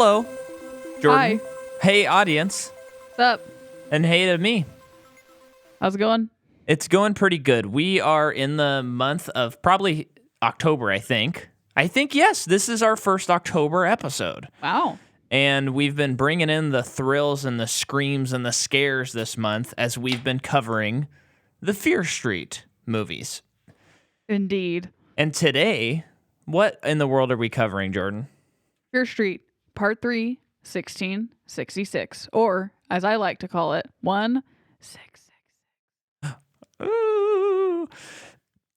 Hello, Jordan. Hi. Hey, audience. What's up? And hey to me. How's it going? It's going pretty good. We are in the month of probably October, I think. Yes, this is our first October episode. Wow. And we've been bringing in the thrills and the screams and the scares this month as we've been covering the Fear Street movies. Indeed. And today, what in the world are we covering, Jordan? Fear Street, Part 3, 1666. Or, as I like to call it, 166. Ooh.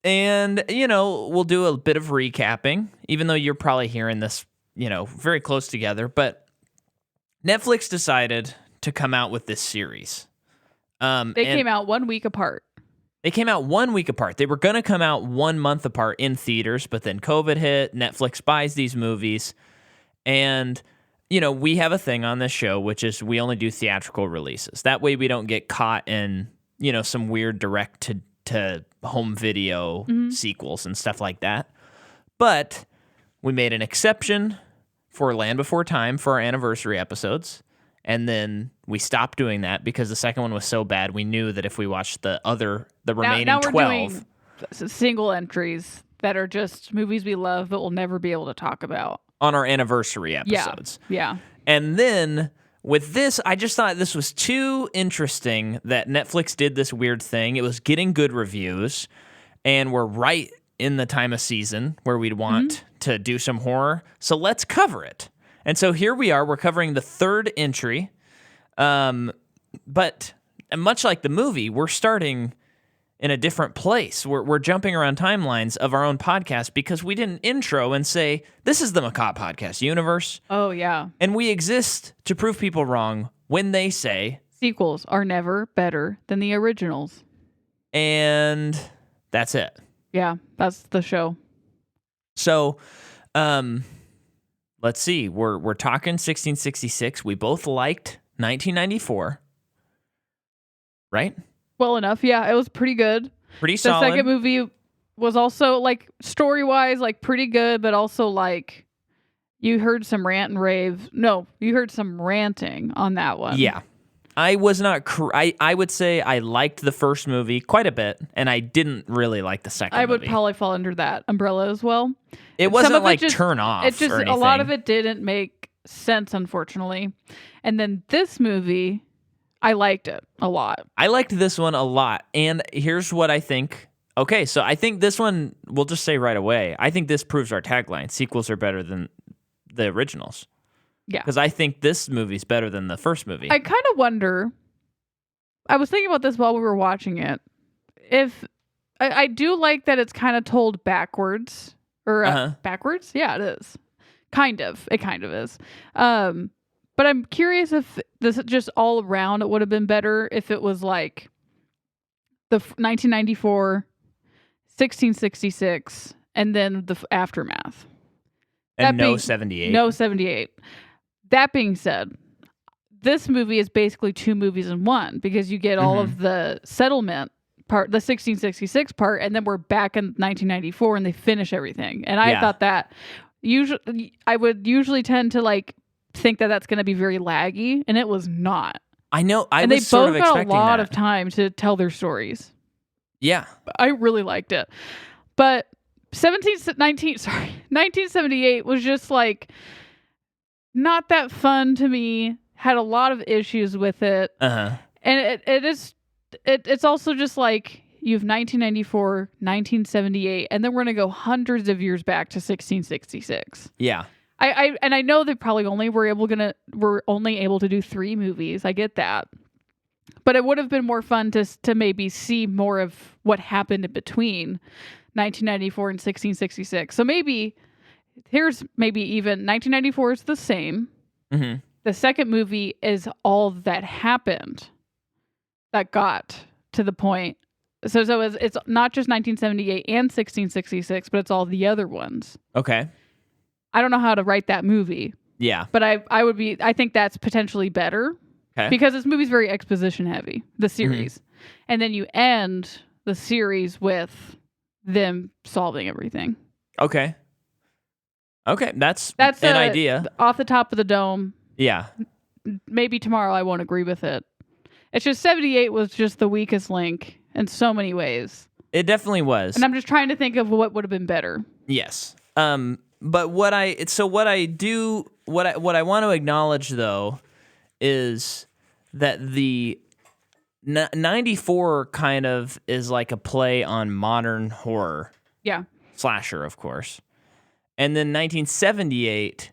And, we'll do a bit of recapping, even though you're probably hearing this, very close together. But Netflix decided to come out with this series. They came out 1 week apart. They came out 1 week apart. They were going to come out 1 month apart in theaters, but then COVID hit. Netflix buys these movies. And, we have a thing on this show, which is we only do theatrical releases. That way we don't get caught in, some weird direct to home video sequels and stuff like that. But we made an exception for Land Before Time for our anniversary episodes. And then we stopped doing that because the second one was so bad. We knew that if we watched the remaining now we're 12... doing single entries that are just movies we love but we'll never be able to talk about. On our anniversary episodes. Yeah. And then with this, I just thought this was too interesting that Netflix did this weird thing. It was getting good reviews, and we're right in the time of season where we'd want to do some horror. So let's cover it. And so here we are. We're covering the third entry. But much like the movie, we're starting in a different place. We're jumping around timelines of our own podcast because we didn't intro and say, this is the Macabre Podcast universe. Oh, yeah. And we exist to prove people wrong when they say... sequels are never better than the originals. And that's it. Yeah, that's the show. So, let's see. We're talking 1666. We both liked 1994. Right? Well enough. Yeah, it was pretty good. Pretty solid. The second movie was also, story-wise, pretty good, but also, you heard some rant and rave. No, you heard some ranting on that one. Yeah. I was not... I would say I liked the first movie quite a bit, and I didn't really like the second movie. I would probably fall under that umbrella as well. It wasn't turn off It just or anything. A lot of it didn't make sense, unfortunately. And then this movie... I liked it a lot. I liked this one a lot. And here's what I think. Okay, so I think this one, we'll just say right away, I think this proves our tagline. Sequels are better than the originals. Yeah. Because I think this movie's better than the first movie. I kind of wonder, I was thinking about this while we were watching it, if, I do like that it's kind of told backwards. Or backwards? Yeah, it is. Kind of. It kind of is. But I'm curious if this just all around it would have been better if it was like the 1994, 1666, and then the aftermath. And no 78. No 78. That being said, this movie is basically two movies in one because you get all of the settlement part, the 1666 part, and then we're back in 1994 and they finish everything. And I thought that I would usually tend to think that that's going to be very laggy, and it was not. I know. And they both got a lot of time to tell their stories. Yeah. I really liked it. But 1978 was just not that fun to me. Had a lot of issues with it. And it's also just you have 1994, 1978, and then we're going to go hundreds of years back to 1666. Yeah. I know they probably were only able to do 3 movies. I get that. But it would have been more fun to maybe see more of what happened in between 1994 and 1666. So here's even 1994 is the same. Mm-hmm. The second movie is all that happened that got to the point. So it's not just 1978 and 1666, but it's all the other ones. Okay. I don't know how to write that movie. Yeah. But I think that's potentially better. Okay. Because this movie's very exposition heavy, the series. And then you end the series with them solving everything. Okay. Okay, that's That's an idea. off the top of the dome. Yeah. Maybe tomorrow I won't agree with it. It's just 78 was just the weakest link in so many ways. It definitely was. And I'm just trying to think of what would have been better. Yes. But what I want to acknowledge though is that the 94 kind of is like a play on modern horror. Yeah. Slasher, of course. And then 1978,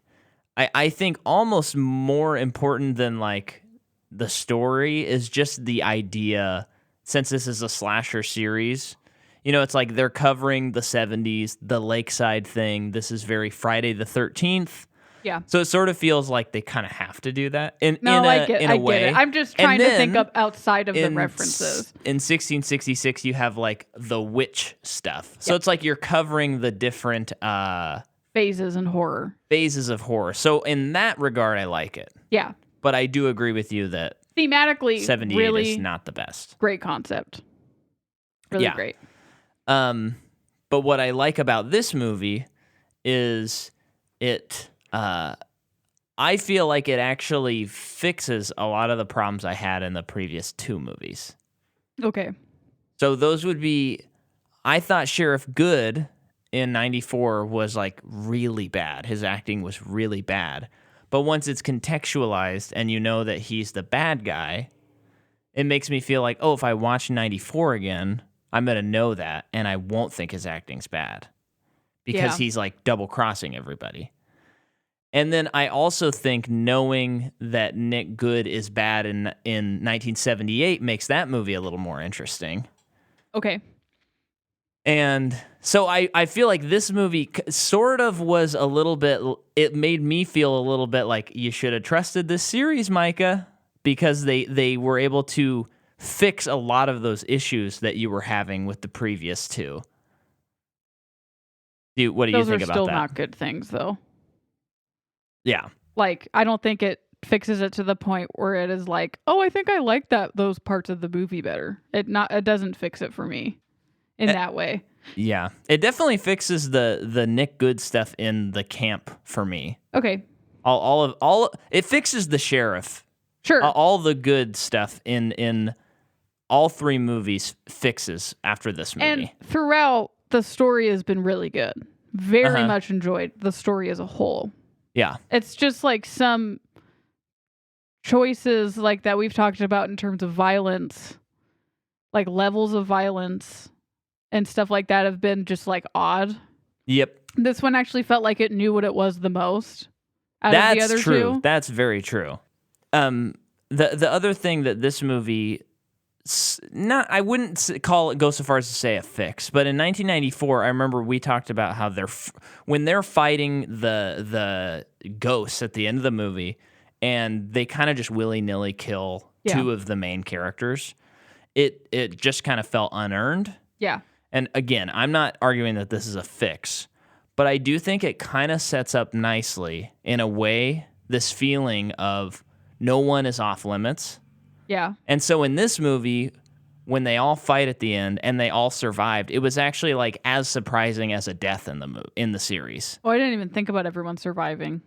I think almost more important than like the story is just the idea, since this is a slasher series. You know, it's like they're covering the 70s, the Lakeside thing. This is very Friday the 13th. Yeah. So it sort of feels like they kind of have to do that in I get a way. Get it. I'm just trying to think up outside of the references. In 1666, you have like the witch stuff. So it's like you're covering the different phases in horror. Phases of horror. So in that regard, I like it. Yeah. But I do agree with you that thematically, 78 really is not the best. Great concept. Really great. But what I like about this movie is it. I feel like it actually fixes a lot of the problems I had in the previous two movies. Okay. So those would be. I thought Sheriff Good in 94 was like really bad. His acting was really bad. But once it's contextualized and you know that he's the bad guy, it makes me feel like, oh, if I watch 94 again, I'm going to know that and I won't think his acting's bad because he's like double crossing everybody. And then I also think knowing that Nick Good is bad in 1978 makes that movie a little more interesting. Okay. And so I feel like this movie sort of was a little bit, it made me feel a little bit like you should have trusted this series, Micah, because they were able to fix a lot of those issues that you were having with the previous two. What do you think about that? Those are still not good things, though. Yeah. Like, I don't think it fixes it to the point where it is like, oh, I think I like those parts of the movie better. It doesn't fix it for me in that way. Yeah. It definitely fixes the Nick Good stuff in the camp for me. Okay. All it fixes the sheriff. Sure. All the good stuff in all three movies fixes after this movie. And throughout, the story has been really good. Very much enjoyed the story as a whole. Yeah. It's just like some choices like that we've talked about in terms of violence, like levels of violence and stuff like that have been just like odd. Yep. This one actually felt like it knew what it was the most out of the other true. two. That's very true. The other thing that this movie, I wouldn't go so far as to say a fix, but in 1994, I remember we talked about how when they're fighting the ghosts at the end of the movie, and they kind of just willy-nilly kill two of the main characters. It just kind of felt unearned. Yeah. And again, I'm not arguing that this is a fix, but I do think it kind of sets up nicely, in a way, this feeling of no one is off limits. Yeah. And so in this movie, when they all fight at the end and they all survived, it was actually like as surprising as a death in the series. Oh, I didn't even think about everyone surviving.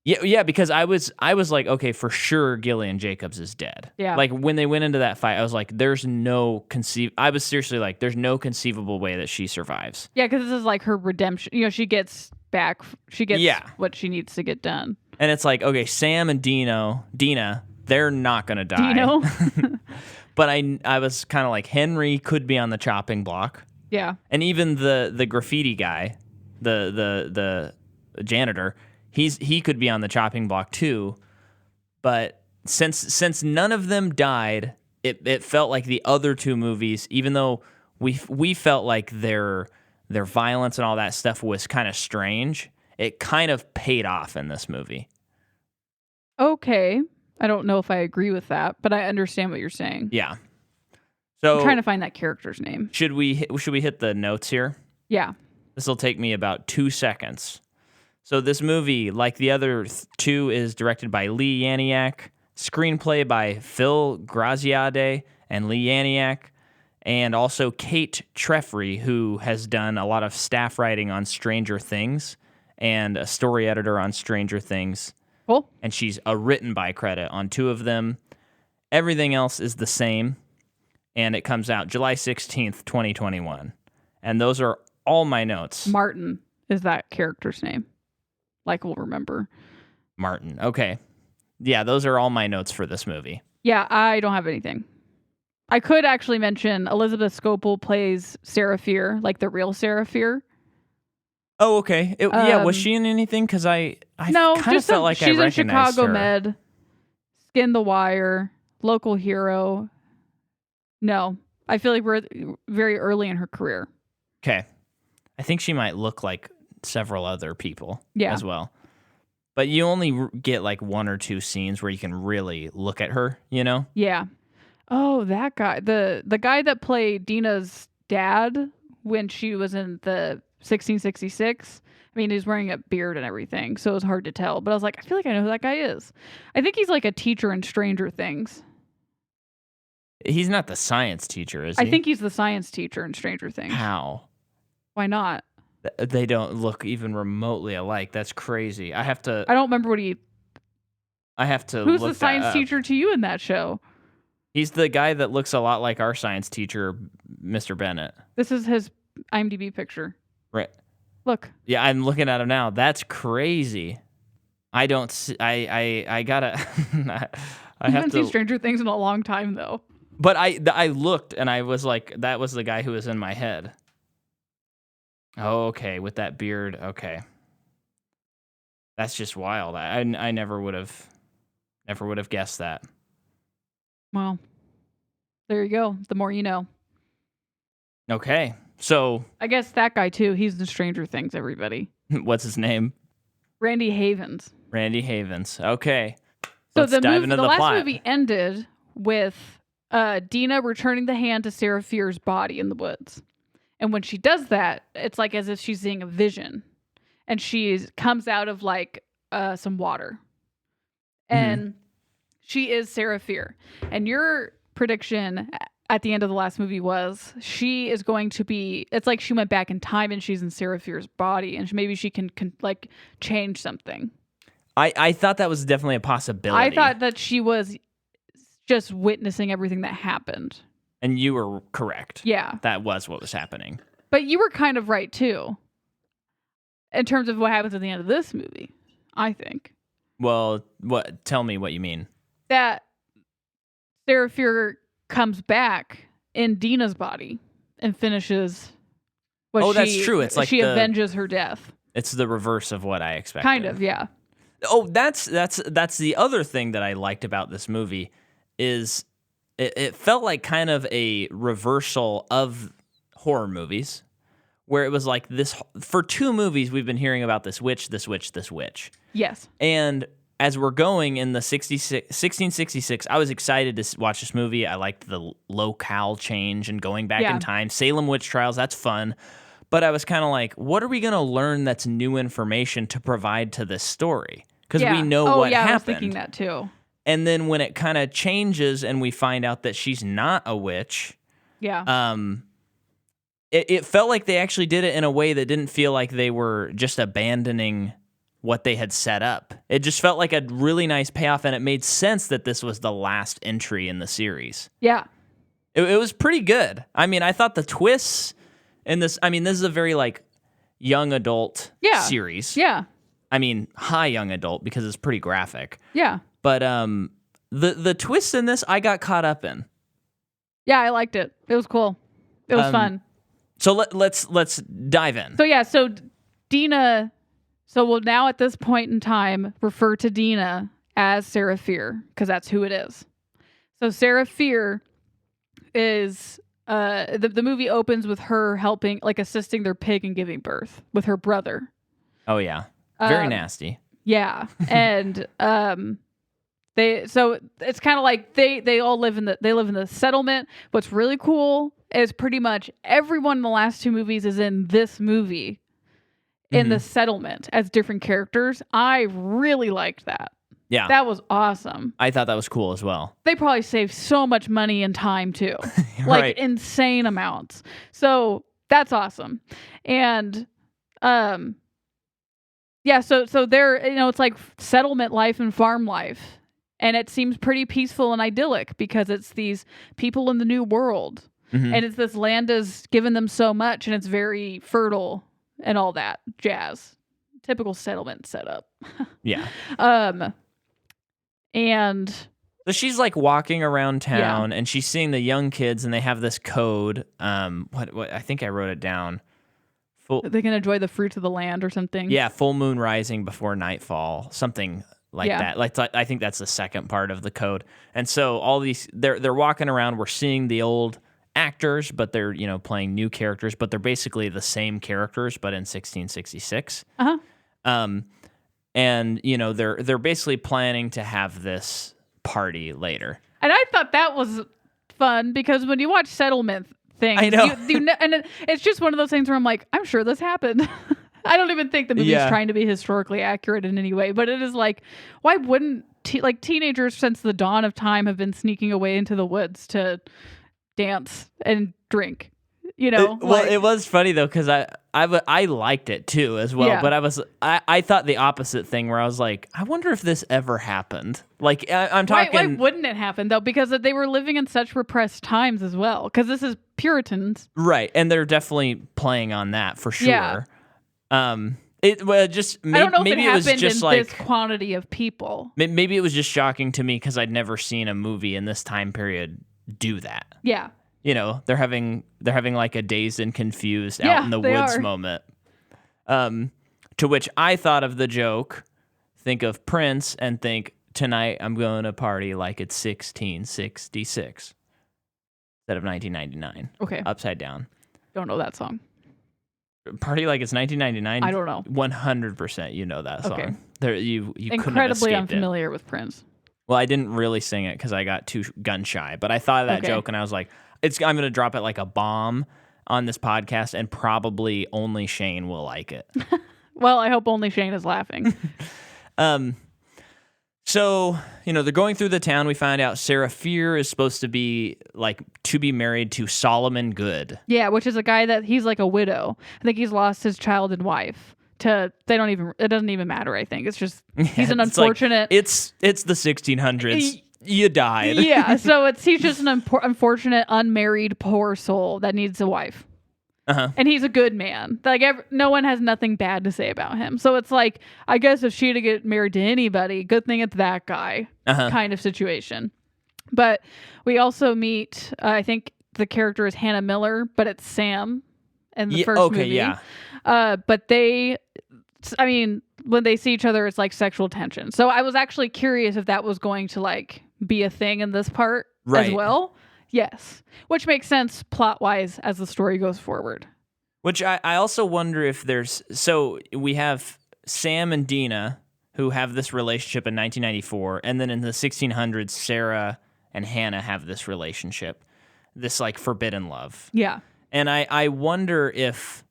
Yeah, because I was like, okay, for sure Gillian Jacobs is dead. Yeah. Like when they went into that fight, I was like, I was seriously like, there's no conceivable way that she survives. Yeah, because this is like her redemption. You know, she gets back. She gets what she needs to get done. And it's like, okay, Sam and Dina, they're not going to die. Dino? But I was kind of like, Henry could be on the chopping block. Yeah. And even the graffiti guy, the janitor, he could be on the chopping block too. But since none of them died, it felt like the other two movies, even though we felt like their violence and all that stuff was kind of strange, it kind of paid off in this movie. Okay. I don't know if I agree with that, but I understand what you're saying. Yeah. So I'm trying to find that character's name. Should we hit the notes here? Yeah. This will take me about 2 seconds. So this movie, like the other two, is directed by Lee Yaniak, screenplay by Phil Graziade and Lee Yaniak, and also Kate Treffry, who has done a lot of staff writing on Stranger Things and a story editor on Stranger Things. Cool. And she's a written by credit on 2 of them. Everything else is the same, and it comes out July 16th, 2021. And those are all my notes. Martin is that character's name. Like we'll remember. Martin. Okay. Yeah, those are all my notes for this movie. Yeah, I don't have anything. I could actually mention Elizabeth Scopel plays Sarah Fear, like the real Sarah Fear. Oh, okay. Yeah, was she in anything? Because I no, kind of felt like I recognized she's in Chicago her. Med, Skin the Wire, Local Hero. No, I feel like we're very early in her career. Okay. I think she might look like several other people as well. But you only get like 1 or 2 scenes where you can really look at her, you know? Yeah. Oh, that guy. The guy that played Dina's dad when she was in the 1666. I mean, he's wearing a beard and everything, so it was hard to tell. But I was like, I feel like I know who that guy is. I think he's like a teacher in Stranger Things. He's not the science teacher, is he? I think he's the science teacher in Stranger Things. How? Why not? They don't look even remotely alike. That's crazy. I don't remember what he... I have to Who's look the science that up. teacher to you in that show? He's the guy that looks a lot like our science teacher, Mr. Bennett. This is his IMDb picture. Right. Look. Yeah, I'm looking at him now. That's crazy. I don't see... I gotta... I haven't seen Stranger Things in a long time, though. But I looked, and I was like, that was the guy who was in my head. Oh, okay, with that beard. Okay. That's just wild. I never would have guessed that. Well, there you go. The more you know. Okay. So I guess that guy too. He's in Stranger Things, everybody. What's his name? Randy Havens. Randy Havens. Okay. So Let's dive into the last plot. movie ended with Dina returning the hand to Sarah Fear's body in the woods. And when she does that, it's like as if she's seeing a vision. And she comes out of like some water. And she is Sarah Fear. And your prediction at the end of the last movie was she is going to be... It's like she went back in time and she's in Sarah Fear's body. And maybe she can like change something. I thought that was definitely a possibility. I thought that she was just witnessing everything that happened. And you were correct. Yeah. That was what was happening. But you were kind of right, too. In terms of what happens at the end of this movie, I think. Well, tell me what you mean. That Sarah Fear comes back in Dina's body and finishes what that's true. It's like she avenges her death. It's the reverse of what I expected. Kind of, yeah. Oh, that's the other thing that I liked about this movie is it felt like kind of a reversal of horror movies, where it was like this for 2 movies we've been hearing about this witch, this witch, this witch. Yes. And as we're going in the 1666, I was excited to watch this movie. I liked the locale change and going back in time. Salem witch trials, that's fun. But I was kind of like, what are we going to learn that's new information to provide to this story? Because we know what happened. I was thinking that too. And then when it kind of changes and we find out that she's not a witch, it felt like they actually did it in a way that didn't feel like they were just abandoning what they had set up. It just felt like a really nice payoff, and it made sense that this was the last entry in the series. Yeah. It was pretty good. I mean, I thought the twists in this, I mean, this is a very like young adult series. Yeah. I mean, high young adult because it's pretty graphic. Yeah. But the twists in this, I got caught up in. Yeah, I liked it. It was cool. It was fun. So let's dive in. So Dina. So we'll now at this point in time refer to Dina as Sarah Fear because that's who it is. So Sarah Fear is the movie opens with her helping, like assisting their pig in giving birth with her brother. Oh yeah, very nasty. Yeah, and it's kind of like they all live in the settlement. What's really cool is pretty much everyone in the last 2 movies is in this movie in the settlement as different characters. I really liked that. Yeah. That was awesome. I thought that was cool as well. They probably saved so much money and time too. Like insane amounts. So that's awesome. And Yeah, so they're, it's like settlement life and farm life. And it seems pretty peaceful and idyllic because it's these people in the new world. Mm-hmm. And it's this land has given them so much and it's very fertile and all that jazz. Typical settlement setup. Yeah. And so she's like walking around town and she's seeing the young kids and they have this code. What I think I wrote it down. They can enjoy the fruits of the land or something. Yeah, full moon rising before nightfall, something like that. Like I think that's the second part of the code. And so all these they're walking around. We're seeing the old actors, but they're playing new characters, but they're basically the same characters, but in 1666. And they're basically planning to have this party later. And I thought that was fun because when you watch settlement things, I know. and it's just one of those things where I'm like, I'm sure this happened. I don't even think the movie's trying to be historically accurate in any way, but it is like, why wouldn't teenagers since the dawn of time have been sneaking away into the woods to dance and drink? It was funny though because I liked it too as well, but I thought the opposite thing where I was like, I wonder if this ever happened. Like I'm talking. Why wouldn't it happen though? Because they were living in such repressed times as well. Because this is Puritans, right? And they're definitely playing on that for sure. Yeah. It just I don't know maybe if it was just in like this quantity of people. Maybe it was just shocking to me because I'd never seen a movie in this time period do that. Yeah. They're having like a dazed and confused out in the woods moment. To which I thought of the joke, think of Prince and think, tonight I'm going to party like it's 1666 instead of 1999. Okay. Upside down. Don't know that song. Party like it's 1999. I don't know. 100% you know that song. Okay. You incredibly unfamiliar with Prince. Well, I didn't really sing it because I got too gun shy, but I thought of that joke and I was like, I'm going to drop it like a bomb on this podcast, and probably only Shane will like it. Well, I hope only Shane is laughing. So, they're going through the town. We find out Sarah Fear is supposed to be married to Solomon Good. Yeah, which is a guy that he's like a widow. I think he's lost his child and wife. It doesn't even matter, I think. It's just, he's an unfortunate. It's the 1600s. You died. Yeah, so he's just an unfortunate, unmarried, poor soul that needs a wife. And he's a good man. Like no one has nothing bad to say about him. So it's like, I guess if she to get married to anybody, good thing it's that guy kind of situation. But we also meet, I think the character is Hannah Miller, but it's Sam in the first movie. Yeah. But when they see each other, it's like sexual tension. So I was actually curious if that was going to like be a thing in this part as well. Yes. Which makes sense plot-wise as the story goes forward. Which I also wonder if so we have Sam and Dina who have this relationship in 1994, and then in the 1600s, Sarah and Hannah have this relationship, this like forbidden love. Yeah. And I wonder if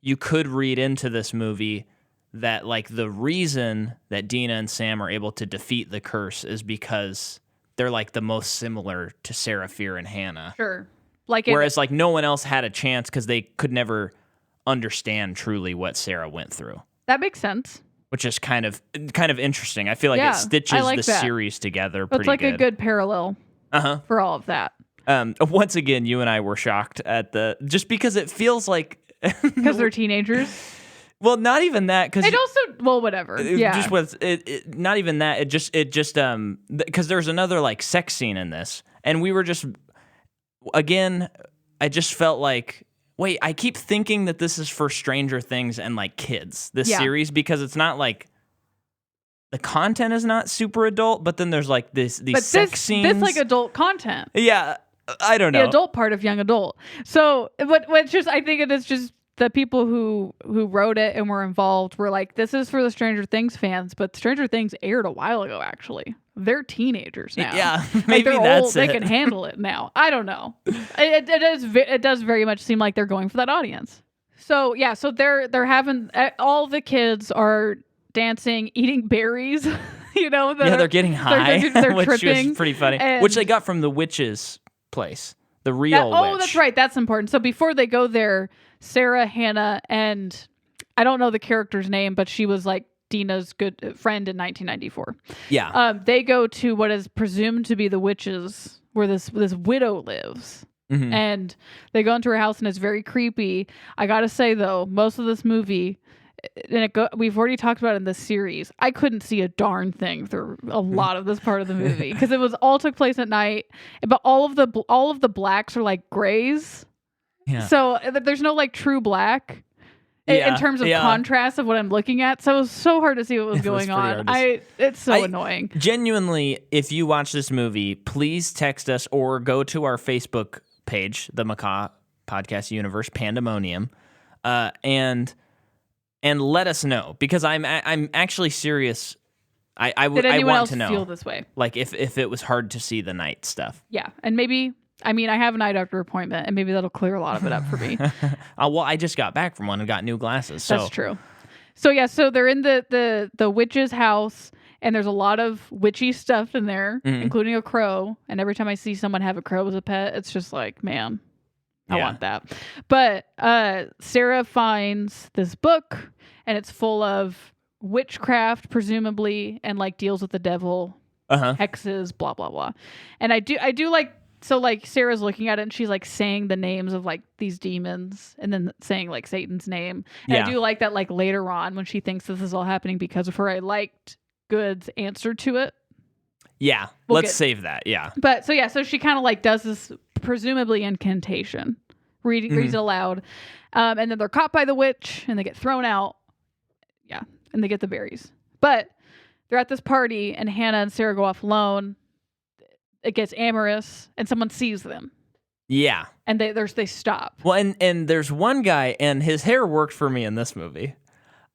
you could read into this movie that like the reason that Dina and Sam are able to defeat the curse is because they're like the most similar to Sarah Fear and Hannah. Sure. Whereas like no one else had a chance because they could never understand truly what Sarah went through. That makes sense. Which is kind of interesting. I feel like it stitches the series together pretty good. It's like a good parallel for all of that. Once again, you and I were shocked at just because it feels like because they're teenagers. Well, not even that, because it also whatever. Yeah, just was it. Not even that. It just because there's another like sex scene in this, and we were just again. I just felt like wait. I keep thinking that this is for Stranger Things and like kids. This series because it's not like the content is not super adult, but then there's like these sex scenes. This like adult content. Yeah, I don't know the adult part of young adult. So, what's just I think it is just. The people who wrote it and were involved were like, this is for the Stranger Things fans, but Stranger Things aired a while ago, actually. They're teenagers now. Yeah, maybe like that's old, They can handle it now. I don't know. It does very much seem like they're going for that audience. So, yeah, so they're having, all the kids are dancing, eating berries, they're getting high, they're which tripping. Was pretty funny, which they got from the witch's place, the real witch. Oh, that's right. That's important. So before they go there, Sarah, Hannah, and I don't know the character's name, but she was like Dina's good friend in 1994. Yeah. They go to what is presumed to be the witches, where this widow lives. Mm-hmm. And they go into her house, and it's very creepy. I gotta say though, most of this movie, and we've already talked about it in this series, I couldn't see a darn thing through a lot of this part of the movie because it was all took place at night, but all of the blacks are like grays. Yeah. So there's no like true black in terms of contrast of what I'm looking at. So it was so hard to see what was going on. It's so annoying. Genuinely, if you watch this movie, please text us or go to our Facebook page, the Macaw Podcast Universe Pandemonium, and let us know, because I'm actually serious. I Did anyone want else to know, feel this way? like if it was hard to see the night stuff. Yeah, and maybe. I mean, I have an eye doctor appointment, and maybe that'll clear a lot of it up for me. Well, I just got back from one and got new glasses. So. That's true. So yeah, so they're in the witch's house, and there's a lot of witchy stuff in there, including a crow. And every time I see someone have a crow as a pet, it's just like, man, I want that. But Sarah finds this book, and it's full of witchcraft, presumably, and like deals with the devil, hexes, blah blah blah. And I do like. So, like, Sarah's looking at it, and she's, like, saying the names of, like, these demons, and then saying, like, Satan's name. And I do like that, like, later on, when she thinks this is all happening because of her, I liked Good's answer to it. Yeah, let's save that, yeah. But, so she kind of, like, does this, presumably, incantation. Reads it aloud. And then they're caught by the witch, and they get thrown out. Yeah, and they get the berries. But they're at this party, and Hannah and Sarah go off alone. It gets amorous, and someone sees them. Yeah. And they stop. Well, and there's one guy, and his hair worked for me in this movie.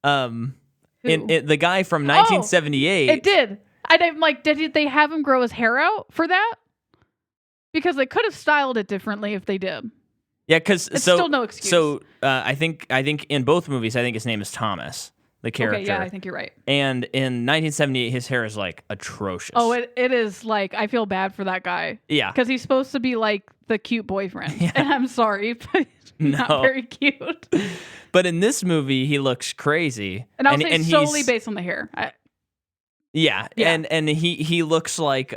The guy from 1978. It did. I'm like, did they have him grow his hair out for that? Because they could have styled it differently if they did. Yeah, because still no excuse. So I think in both movies, I think his name is Thomas, the character. Okay, yeah, I think you're right. And in 1978, his hair is like atrocious. Oh, it is like, I feel bad for that guy. Yeah. Because he's supposed to be like the cute boyfriend. Yeah. And I'm sorry, but he's not very cute. But in this movie, he looks crazy. And I'll say solely based on the hair. Yeah. And he looks like,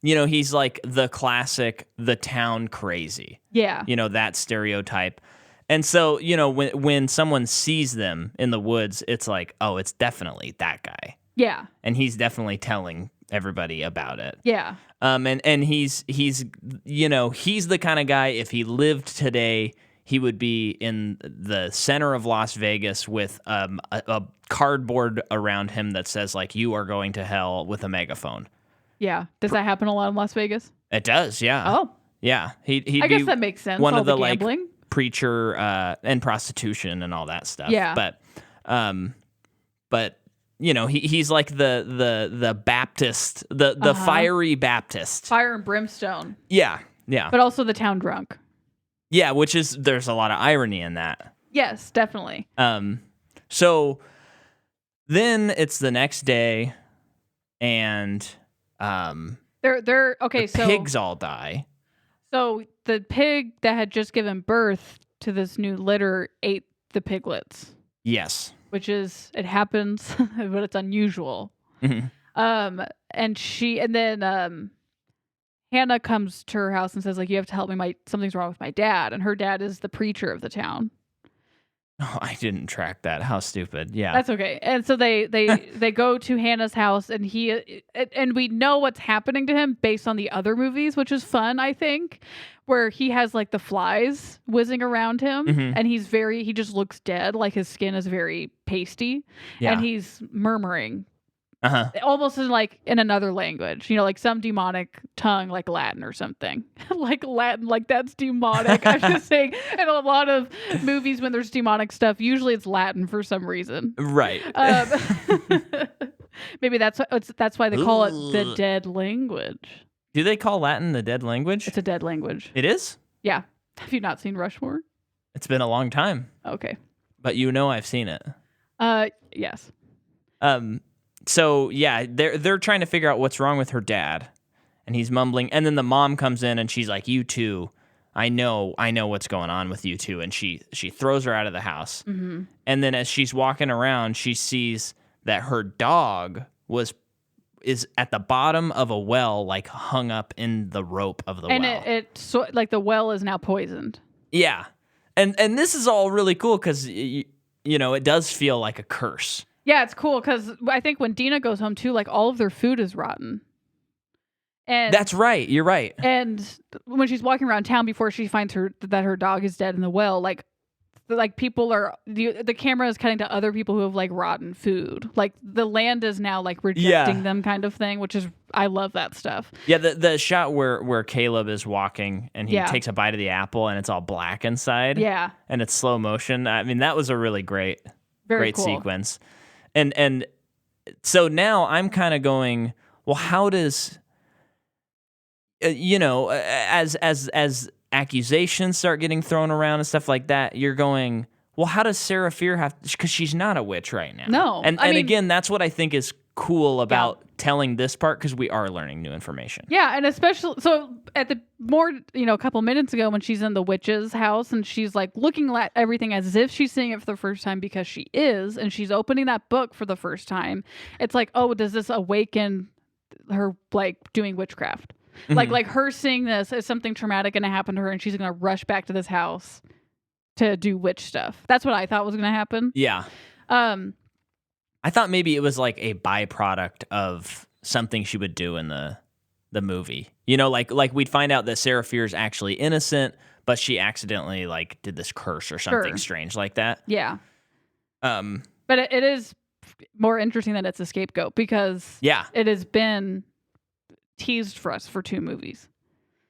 he's like the classic, the town crazy. Yeah. That stereotype. And so, when someone sees them in the woods, it's like, oh, it's definitely that guy. Yeah. And he's definitely telling everybody about it. Yeah. And he's the kind of guy, if he lived today, he would be in the center of Las Vegas with a cardboard around him that says, like, you are going to hell, with a megaphone. Yeah. Does that happen a lot in Las Vegas? It does, yeah. Oh. Yeah. I guess that makes sense. One all of the gambling. Like, preacher and prostitution and all that stuff. Yeah. But he's like the Baptist, the fiery Baptist. Fire and brimstone. Yeah. Yeah. But also the town drunk. Yeah, there's a lot of irony in that. Yes, definitely. So then it's the next day, and they're okay. The pigs all die. So the pig that had just given birth to this new litter ate the piglets. Yes. Which it happens, but it's unusual. Mm-hmm. And then Hannah comes to her house and says, like, you have to help me. Something's wrong with my dad. And her dad is the preacher of the town. Oh, I didn't track that. How stupid. Yeah. That's okay. And so they go to Hannah's house, and and we know what's happening to him based on the other movies, which is fun, I think, where he has like the flies whizzing around him, and he just looks dead. Like his skin is very pasty, and he's murmuring. Almost in another language, like some demonic tongue, like Latin or something. Like Latin, like that's demonic. I'm just saying, in a lot of movies when there's demonic stuff, usually it's Latin for some reason. Right. Maybe that's why they call it the dead language. Do they call Latin the dead language? It's a dead language. It is? Yeah. Have you not seen Rushmore? It's been a long time. Okay. But I've seen it. Yes. So yeah, they're trying to figure out what's wrong with her dad, and he's mumbling. And then the mom comes in, and she's like, "You two, I know what's going on with you two. And she throws her out of the house. Mm-hmm. And then as she's walking around, she sees that her dog is at the bottom of a well, like hung up in the rope of the well. And it like the well is now poisoned. Yeah. And this is all really cool because, you know, it does feel like a curse. Yeah, it's cool because I think when Dina goes home too, like all of their food is rotten. And that's right. You're right. And when she's walking around town before she finds that her dog is dead in the well, like people are the camera is cutting to other people who have like rotten food. Like the land is now like rejecting them, kind of thing, which is I love that stuff. Yeah, the shot where Caleb is walking and he takes a bite of the apple and it's all black inside. Yeah, and it's slow motion. I mean, that was a really great cool sequence. And so now I'm kind of going, well, how does as accusations start getting thrown around and stuff like that, you're going, well, how does Sarah Fear have, because she's not a witch right now. No. And again, that's what I think is cool about telling this part, because we are learning new information. Yeah, and especially, so at the a couple minutes ago when she's in the witch's house and she's like looking at everything as if she's seeing it for the first time because she is, and she's opening that book for the first time. It's like, oh, does this awaken her like doing witchcraft? Mm-hmm. Like her seeing this is something traumatic going to happen to her, and she's going to rush back to this house to do witch stuff. That's what I thought was going to happen. Yeah. I thought maybe it was like a byproduct of something she would do in the movie. You know, like we'd find out that Sarah Fear is actually innocent, but she accidentally like did this curse or something strange like that. Yeah. But it is more interesting that it's a scapegoat because it has been teased for us for 2 movies.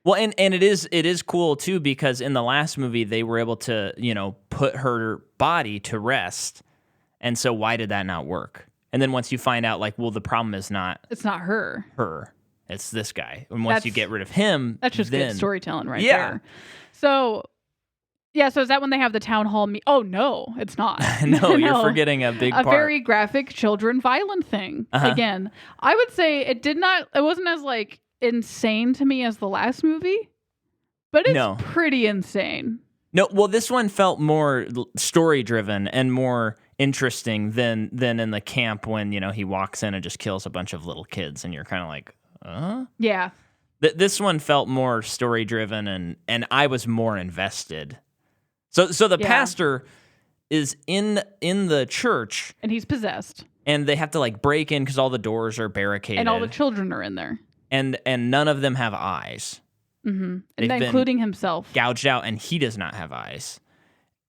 Well, and it is cool too, because in the last movie they were able to, put her body to rest. And so why did that not work? And then once you find out, like, well, the problem is it's not her. It's this guy. And once you get rid of him, that's just good storytelling right there. So so is that when they have the town hall oh, no, it's not. No, you're forgetting a big part. A very graphic children violent thing. Uh-huh. Again, I would say it wasn't as like insane to me as the last movie, but it's pretty insane. No, well, this one felt more story driven and more interesting than in the camp when, he walks in and just kills a bunch of little kids and you're kind of like, Yeah. This one felt more story driven and I was more invested. So the pastor is in the church. And he's possessed. And they have to like break in because all the doors are barricaded. And all the children are in there. And none of them have eyes. Mm-hmm. And including himself. Gouged out, and he does not have eyes.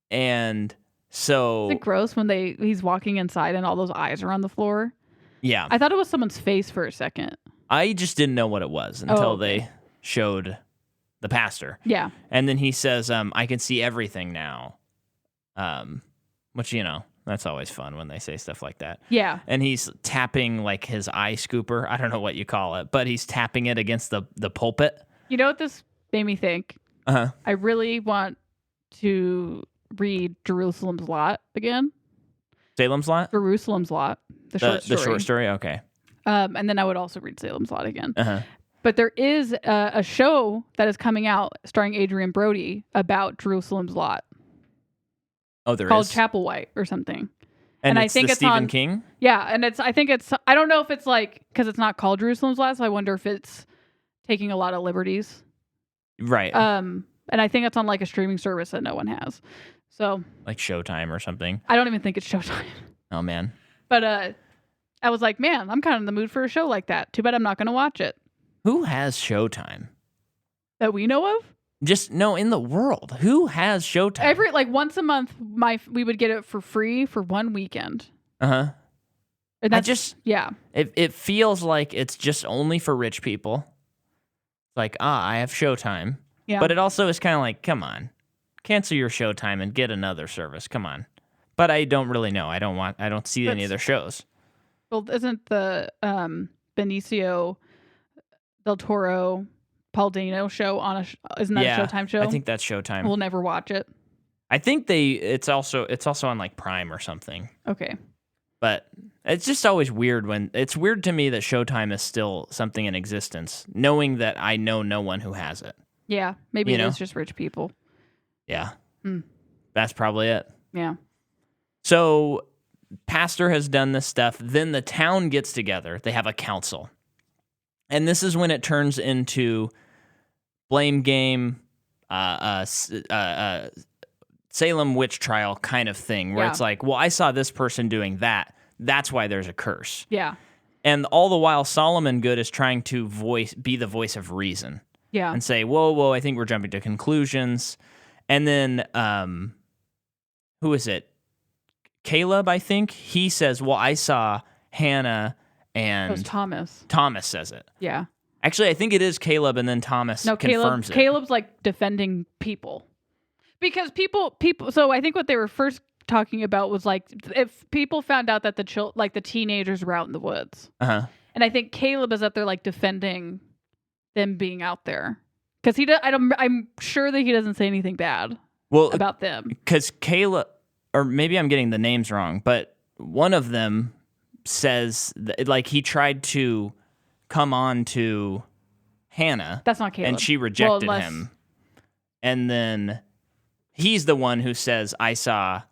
And so... Is it gross when he's walking inside and all those eyes are on the floor? Yeah. I thought it was someone's face for a second. I just didn't know what it was until they showed the pastor. Yeah. And then he says, I can see everything now. Which, that's always fun when they say stuff like that. Yeah. And he's tapping like his eye scooper. I don't know what you call it, but he's tapping it against the pulpit. You know what this made me think? Uh-huh. I really want to read Jerusalem's Lot again. Salem's Lot? Jerusalem's Lot. The short story. The short story? Okay. And then I would also read Salem's Lot again. Uh-huh. But there is a show that is coming out starring Adrian Brody about Jerusalem's Lot. Oh, there called is? Chapelwhite or something. And I think it's Stephen King? Yeah, and I don't know if it's like, because it's not called Jerusalem's Lot, so I wonder if it's taking a lot of liberties. Right. And I think it's on like a streaming service that no one has. So like Showtime or something. I don't even think it's Showtime. Oh man. But I was like, man, I'm kind of in the mood for a show like that. Too bad I'm not going to watch it. Who has Showtime? That we know of? Just in the world. Who has Showtime? Once a month, we would get it for free for one weekend. Uh-huh. And that's It feels like it's just only for rich people. Like, I have Showtime. Yeah. But it also is kind of like, come on, cancel your Showtime and get another service. Come on. But I don't really know. I don't see any other shows. Well, isn't the Benicio del Toro Paul Dano show isn't that a Showtime show? I think that's Showtime. We'll never watch it. I think it's also on like Prime or something. Okay. But it's just always weird it's weird to me that Showtime is still something in existence, knowing that I know no one who has it. Yeah, maybe You it know? is just rich people. Yeah. Hmm. That's probably it. Yeah. So pastor has done this stuff. Then the town gets together. They have a council. And this is when it turns into blame game, Salem witch trial kind of thing, where it's like, well, I saw this person doing that. That's why there's a curse. Yeah. And all the while, Solomon Good is trying to be the voice of reason. Yeah. And say, whoa, I think we're jumping to conclusions. And then, who is it? Caleb, I think. He says, well, I saw Hannah and... It was Thomas. Thomas says it. Yeah. Actually, I think it is Caleb, and then Thomas confirms it. Caleb's like defending people. Because people. So I think what they were first talking about was like if people found out that the teenagers were out in the woods. Uh-huh. And I think Caleb is up there like defending them being out there. Because I'm sure that he doesn't say anything bad about them. Because Caleb, or maybe I'm getting the names wrong, but one of them says that, like, he tried to come on to Hannah. That's not Caleb. And she rejected him. And then he's the one who says, I saw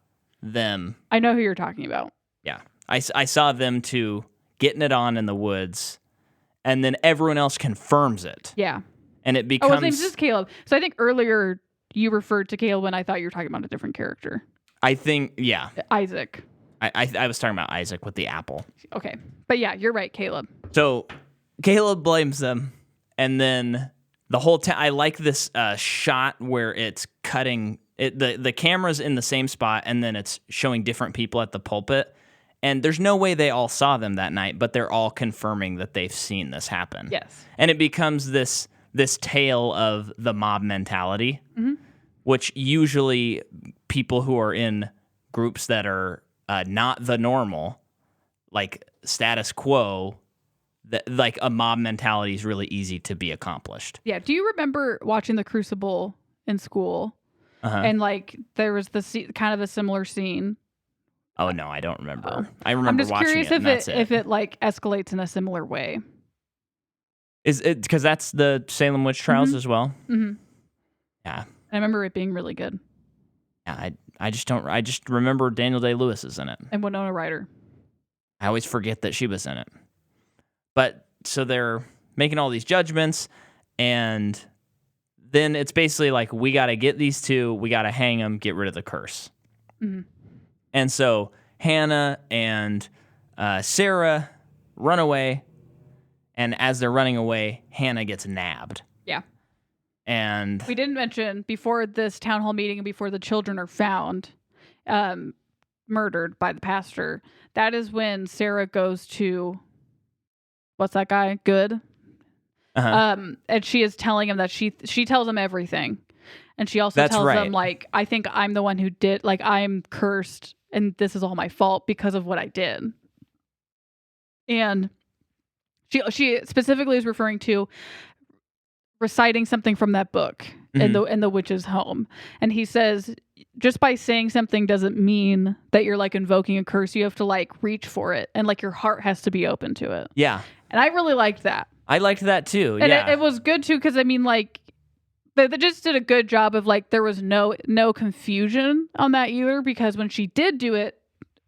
them. I know who you're talking about. Yeah. I saw them two getting it on in the woods. And then everyone else confirms it. Yeah. And it becomes... his name's just Caleb. So I think earlier you referred to Caleb when I thought you were talking about a different character. I think, yeah. Isaac. I was talking about Isaac with the apple. Okay. But yeah, you're right, Caleb. So Caleb blames them. And then the whole time... I like this shot where it's cutting... The camera's in the same spot, and then it's showing different people at the pulpit. And there's no way they all saw them that night, but they're all confirming that they've seen this happen. Yes. And it becomes this tale of the mob mentality, which usually people who are in groups that are not the normal, like status quo, like a mob mentality is really easy to be accomplished. Yeah. Do you remember watching The Crucible in school? Uh-huh. And like there was kind of a similar scene. Oh no, I don't remember. I remember watching it. I'm just curious if it like escalates in a similar way. Is it because that's the Salem witch trials as well? Mm-hmm. Yeah. I remember it being really good. Yeah, I just don't. I just remember Daniel Day-Lewis is in it, and Winona Ryder. I always forget that she was in it. But so they're making all these judgments, and then it's basically like, we got to get these two, we got to hang them, get rid of the curse. Mm-hmm. And so Hannah and Sarah run away, and as they're running away, Hannah gets nabbed. Yeah. And we didn't mention, before this town hall meeting and before the children are found, murdered by the pastor, that is when Sarah goes to, what's that guy? Good. Uh-huh. And she is telling him that she tells him everything. And she also tells him, like, I think I'm the one who did, like, I'm cursed and this is all my fault because of what I did. And she specifically is referring to reciting something from that book in the witch's home. And he says, just by saying something doesn't mean that you're like invoking a curse. You have to like reach for it, and like your heart has to be open to it. Yeah. And I really liked that. I liked that too. And yeah. It was good too, because I mean, like, they just did a good job of like, there was no confusion on that either, because when she did do it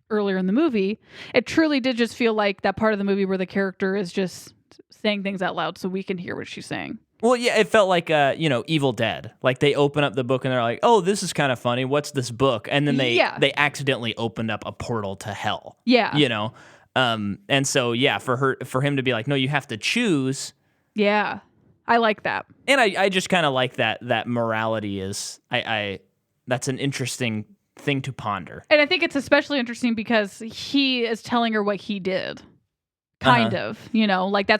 earlier in the movie, it truly did just feel like that part of the movie where the character is just saying things out loud so we can hear what she's saying. Well, yeah, it felt like, Evil Dead. Like, they open up the book and they're like, oh, this is kind of funny. What's this book? And then they accidentally opened up a portal to hell. Yeah. You know? And so, yeah, for him to be like, no, you have to choose. Yeah. I like that. And I just kind of like that morality is, that's an interesting thing to ponder. And I think it's especially interesting because he is telling her what he did. Kind of, like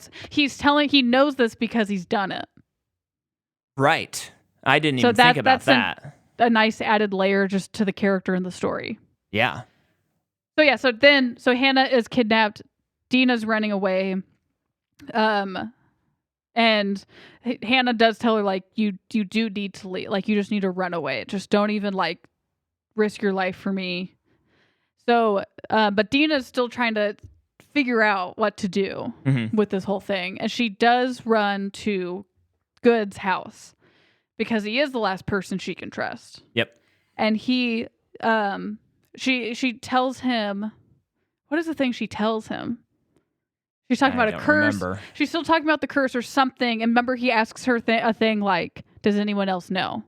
he knows this because he's done it. Right. I didn't even think about that. A nice added layer just to the character in the story. Yeah. So Hannah is kidnapped. Dina's running away. And Hannah does tell her, like, you do need to leave. Like, you just need to run away. Just don't even, like, risk your life for me. So, but Dina's still trying to figure out what to do with this whole thing. And she does run to Good's house. because he is the last person she can trust. Yep. And he, she tells him, what is the thing she tells him? She's talking about a curse. Remember. She's still talking about the curse or something. And remember, he asks her a thing like, does anyone else know?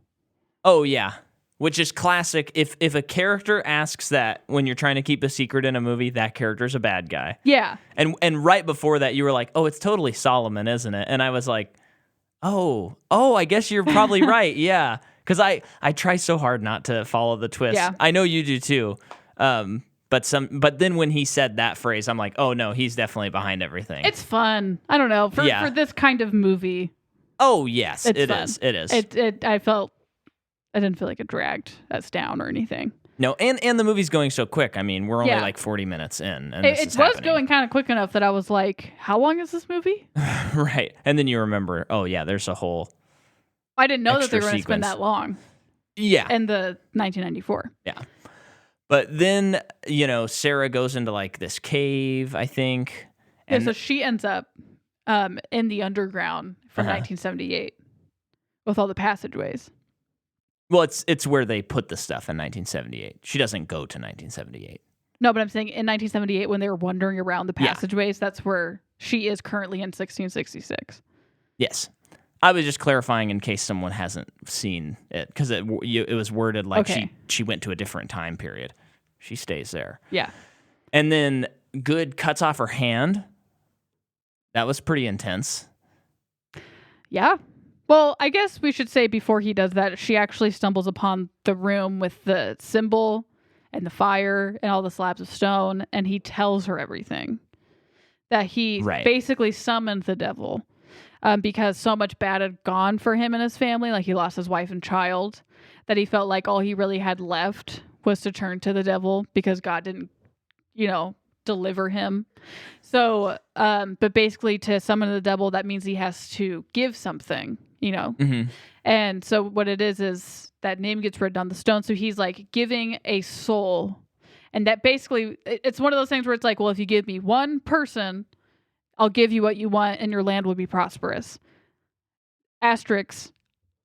Oh, yeah. Which is classic. If a character asks that when you're trying to keep a secret in a movie, that character's a bad guy. Yeah. And right before that, you were like, oh, it's totally Solomon, isn't it? And I was like, oh, I guess you're probably right. Yeah. Because I try so hard not to follow the twist. Yeah. I know you do too. But then when he said that phrase, I'm like, oh no, he's definitely behind everything. It's fun. I don't know. For this kind of movie. Oh yes, it fun. is. It is. I didn't feel like it dragged us down or anything. No, and the movie's going so quick. I mean, we're only like 40 minutes in. And it was going kind of quick enough that I was like, how long is this movie? Right. And then you remember, oh yeah, there's a whole I didn't know that they were going to spend that long. Yeah. In the 1994. Yeah. But then, Sarah goes into like this cave, I think. And so she ends up in the underground from 1978 with all the passageways. Well, it's where they put the stuff in 1978. She doesn't go to 1978. No, but I'm saying in 1978 when they were wandering around the passageways, that's where she is currently in 1666. Yes. I was just clarifying in case someone hasn't seen it, because it was worded like she went to a different time period. She stays there. Yeah. And then Good cuts off her hand. That was pretty intense. Yeah. Well, I guess we should say before he does that, she actually stumbles upon the room with the symbol and the fire and all the slabs of stone, and he tells her everything. That he basically summoned the devil. Because so much bad had gone for him and his family, like he lost his wife and child, that he felt like all he really had left was to turn to the devil because God didn't, deliver him. So, but basically to summon the devil, that means he has to give something, Mm-hmm. And so what it is that name gets written on the stone. So he's like giving a soul. And that basically, it's one of those things where it's like, well, if you give me one person, I'll give you what you want and your land will be prosperous. Asterisk,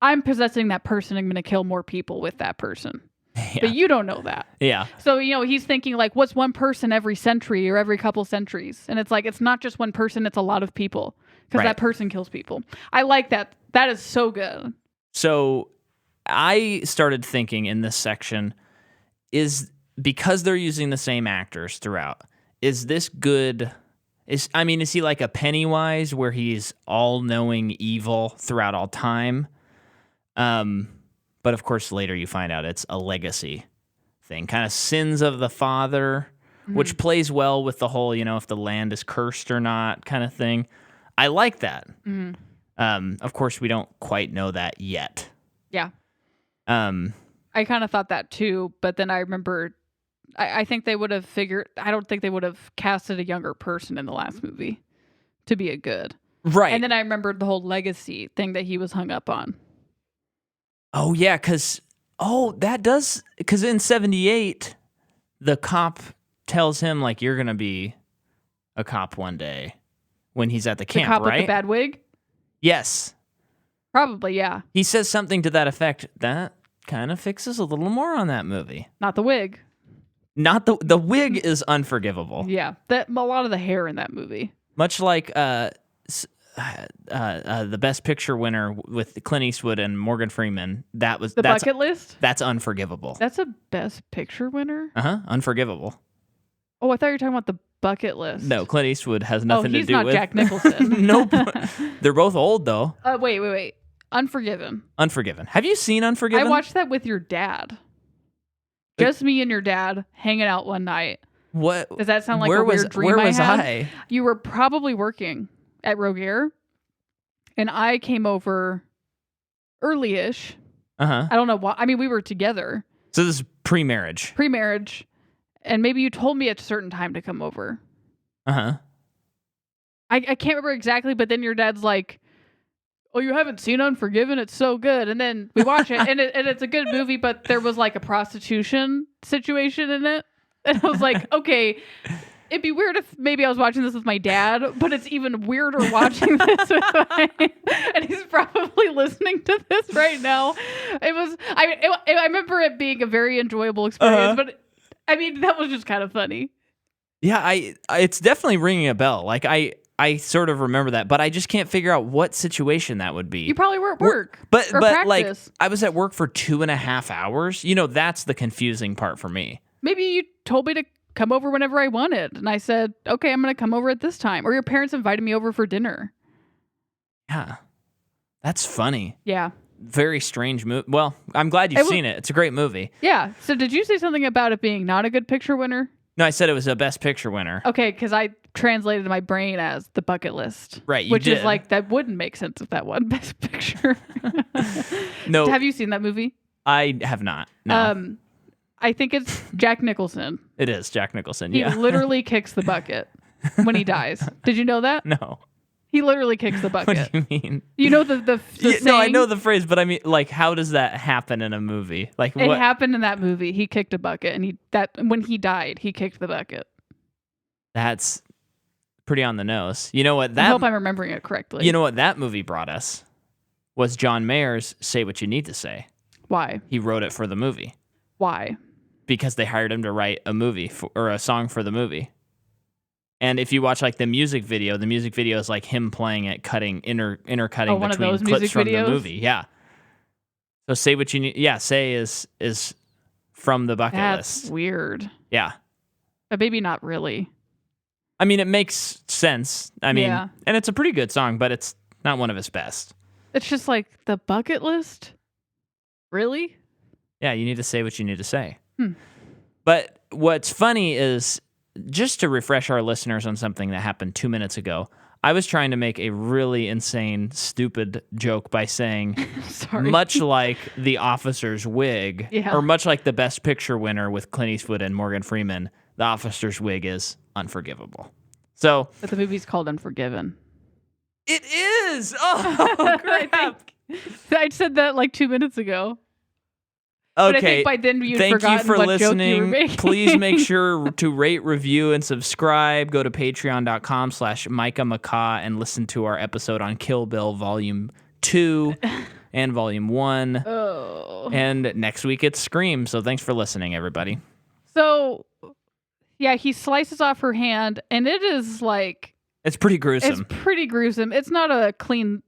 I'm possessing that person. I'm going to kill more people with that person. Yeah. But you don't know that. Yeah. So, he's thinking like, what's one person every century or every couple centuries? And it's like, it's not just one person. It's a lot of people because that person kills people. I like that. That is so good. So I started thinking in this section is because they're using the same actors throughout, is this good? Is he like a Pennywise where he's all-knowing evil throughout all time? But of course, later you find out it's a legacy thing, kind of sins of the father, which plays well with the whole, if the land is cursed or not kind of thing. I like that. Of course, we don't quite know that yet. Yeah. I kind of thought that too, but then I remembered. I think they would have figured. I don't think they would have casted a younger person in the last movie to be a good. Right. And then I remembered the whole legacy thing that he was hung up on. Oh, yeah, because in 78, the cop tells him, like, you're going to be a cop one day when he's at the camp, the cop right? With the bad wig? Yes. Probably, yeah. He says something to that effect. That kind of fixes a little more on that movie. Not the wig. Not the wig is unforgivable. Yeah, a lot of the hair in that movie. Much like the Best Picture winner with Clint Eastwood and Morgan Freeman. That's Bucket List. That's unforgivable. That's a Best Picture winner. Unforgivable. Oh, I thought you were talking about the Bucket List. No, Clint Eastwood has nothing to do with. He's not Jack Nicholson. Nope. They're both old though. Wait. Unforgiven. Have you seen Unforgiven? I watched that with your dad. Just me and your dad hanging out one night. What? Does that sound like a weird dream I had? Where was I? You were probably working at Rogier, and I came over early-ish. I don't know why. We were together. So this is pre-marriage. Pre-marriage, and maybe you told me at a certain time to come over. I can't remember exactly, but then your dad's like, oh, you haven't seen Unforgiven? It's so good. And then we watch it, and it's a good movie, but there was like a prostitution situation in it. And I was like, okay, it'd be weird if maybe I was watching this with my dad, but it's even weirder watching this with and he's probably listening to this right now. I remember it being a very enjoyable experience, but I mean, that was just kind of funny. Yeah, it's definitely ringing a bell. Like I sort of remember that, but I just can't figure out what situation that would be. You probably were at work. But practice. Like I was at work for 2.5 hours. That's the confusing part for me. Maybe you told me to come over whenever I wanted. And I said, okay, I'm going to come over at this time. Or your parents invited me over for dinner. Yeah. That's funny. Yeah. Very strange movie. Well, I'm glad you've seen it. It's a great movie. Yeah. So did you say something about it being not a good picture winner? No, I said it was a Best Picture winner. Okay, because I translated my brain as the bucket list. Right, which is like, that wouldn't make sense if that won Best Picture. No. Have you seen that movie? I have not. No. I think it's Jack Nicholson. It is Jack Nicholson, He literally kicks the bucket when he dies. Did you know that? No. He literally kicks the bucket. What do you mean? You know the saying? No, I know the phrase, but I mean, like, how does that happen in a movie? Like, it what happened in that movie. He kicked a bucket, and when he died, he kicked the bucket. That's pretty on the nose. You know what? I hope I'm remembering it correctly. You know what that movie brought us was John Mayer's "Say What You Need to Say." Why? He wrote it for the movie. Why? Because they hired him to write a movie or a song for the movie. And if you watch like the music video is like him playing it, intercutting between clips from the movie. Yeah. So Say What You Need. Yeah, Say is from the bucket list. That's weird. Yeah. But maybe not really. I mean, it makes sense. I mean, yeah. And it's a pretty good song, but it's not one of his best. It's just like the bucket list? Really? Yeah, you need to say what you need to say. But what's funny is, just to refresh our listeners on something that happened 2 minutes ago, I was trying to make a really insane, stupid joke by saying, much like The Officer's Wig, or much like the Best Picture winner with Clint Eastwood and Morgan Freeman, The Officer's Wig is unforgivable. So, but the movie's called Unforgiven. It is! Oh, crap! I said that like 2 minutes ago. Okay. But I think by then you'd Thank forgotten you for what listening. Joke you were making. Please make sure to rate, review, and subscribe. Go to patreon.com/Micah McCaw and listen to our episode on Kill Bill Volume 2 and Volume 1. Oh. And next week it's Scream. So thanks for listening, everybody. So, yeah, he slices off her hand, and it is like... It's pretty gruesome. It's pretty gruesome. It's not a clean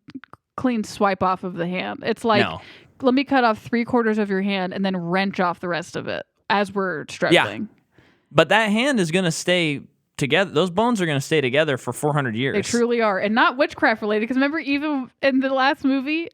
swipe off of the hand. It's like... No. Let me cut off 3/4 of your hand and then wrench off the rest of it as we're stretching. Yeah. But that hand is going to stay together. Those bones are going to stay together for 400 years. They truly are. And not witchcraft related. Because remember, even in the last movie,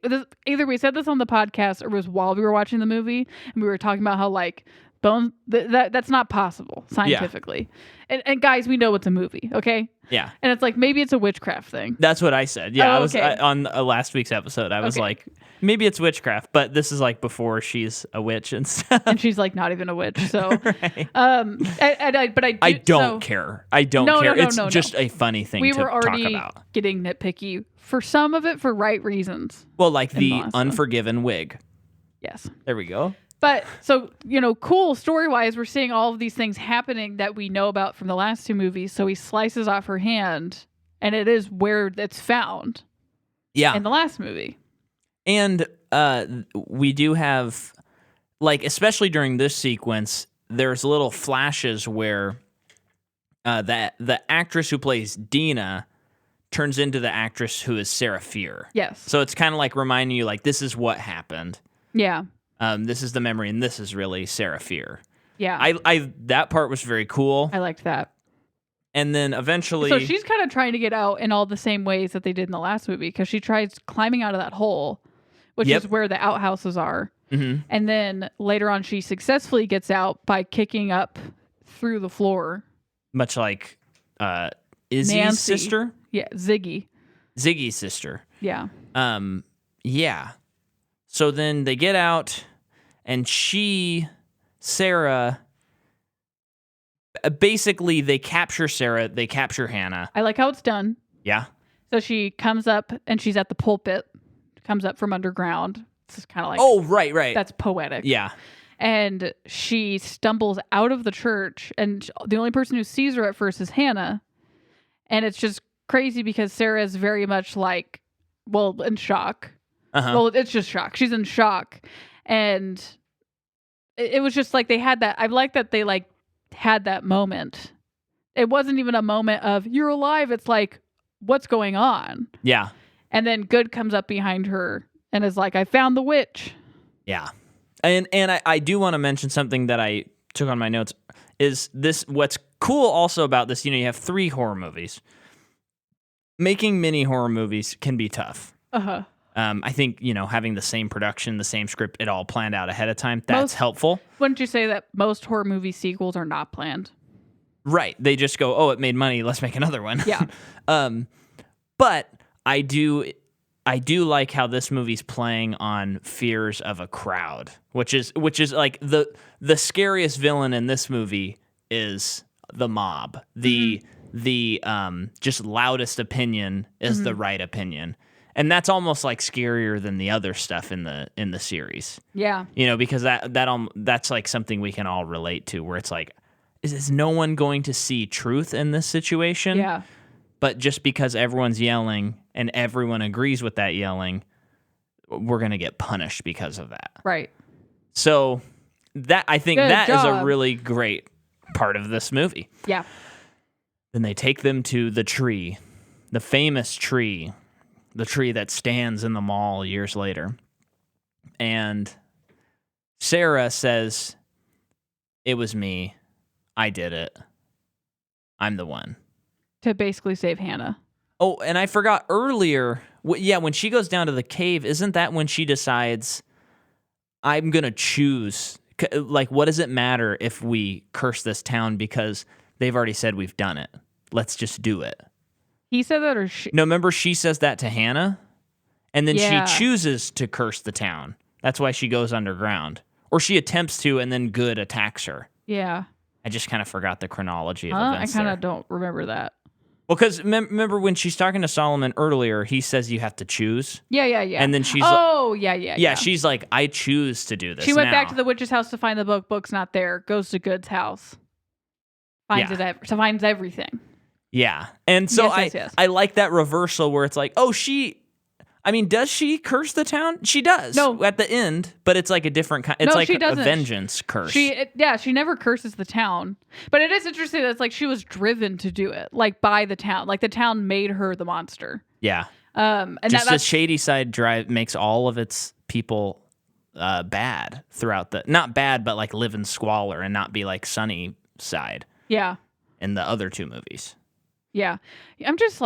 either we said this on the podcast or it was while we were watching the movie, and we were talking about how, like, bones, that's not possible scientifically. Yeah. And guys, we know it's a movie, okay? Yeah. And it's like, maybe it's a witchcraft thing. That's what I said. Yeah, on last week's episode, I was like, maybe it's witchcraft, but this is like before she's a witch and stuff. And she's like not even a witch. So, right. I don't care. I don't care. It's just a funny thing to talk about. We were already getting nitpicky for some of it for right reasons. Well, like the Unforgiven wig. Yes. There we go. But so, cool story-wise, we're seeing all of these things happening that we know about from the last two movies. So he slices off her hand, and it is where it's found. Yeah. In the last movie. And we do have, like, especially during this sequence, there's little flashes where the actress who plays Dina turns into the actress who is Sarah Fear. Yes. So it's kind of like reminding you, like, this is what happened. Yeah. This is the memory, and this is really Sarah Fear. Yeah. I that part was very cool. I liked that. And then eventually... So she's kind of trying to get out in all the same ways that they did in the last movie, because she tries climbing out of that hole, which is where the outhouses are. Mm-hmm. And then later on, she successfully gets out by kicking up through the floor. Much like Izzy's Nancy. sister? Yeah, Ziggy's sister. Yeah. Yeah. So then they get out, and Sarah, basically they capture Sarah, they capture Hannah. I like how it's done. Yeah. So she comes up, and she's at the pulpit, comes up from underground. It's kind of like... Oh, right. That's poetic. Yeah. and she stumbles out of the church, and the only person who sees her at first is Hannah. And it's just crazy because Sarah is very much like, well, in shock. Well, it's just shock. She's in shock. And it was just like they had that. I like that they like had that moment. It wasn't even a moment of you're alive. It's like, what's going on? Yeah. And then Good comes up behind her and is like, I found the witch. Yeah. And I do want to mention something that I took on my notes is this. What's cool also about this, you have 3 horror movies. Making mini horror movies can be tough. Uh-huh. I think, having the same production, the same script, it all planned out ahead of time, that's helpful. Wouldn't you say that most horror movie sequels are not planned? Right. They just go, oh, it made money, let's make another one. Yeah. But I do like how this movie's playing on fears of a crowd, which is like the scariest villain in this movie is the mob. The just loudest opinion is the right opinion. And that's almost like scarier than the other stuff in the series. Yeah. Because that's like something we can all relate to, where it's like, is no one going to see truth in this situation? Yeah. But just because everyone's yelling and everyone agrees with that yelling, we're going to get punished because of that. Right. So I think Good that is job. a really great part of this movie. Yeah. Then they take them to the tree, the famous tree, the tree that stands in the mall years later. And Sarah says, it was me. I did it. I'm the one. To basically save Hannah. Oh, and I forgot earlier. When she goes down to the cave, isn't that when she decides, I'm going to choose? Like, what does it matter if we curse this town because they've already said we've done it? Let's just do it. He said that, or she? No, remember she says that to Hannah? And then Yeah. she chooses to curse the town. That's why she goes underground. Or she attempts to, and then Good attacks her. Yeah. I just kind of forgot the chronology of I events kind there. of don't remember that. Well, because remember when she's talking to Solomon earlier, he says you have to choose. Yeah. And then she's yeah. she's like, I choose to do this. She went now. back to the witch's house to find the book. Book's not there. Goes to Good's house. Finds finds everything. Yeah. And so Yes. I like that reversal where it's like, oh, does she curse the town? She does. No. At the end, but it's like a different kind. It's No, like she a doesn't. vengeance curse. She never curses the town. But it is interesting that it's like she was driven to do it, like by the town. Like the town made her the monster. Yeah. And just that's the shady side makes all of its people bad throughout not bad, but like live in squalor and not be like sunny side. Yeah. In the other 2 movies. Yeah. I'm just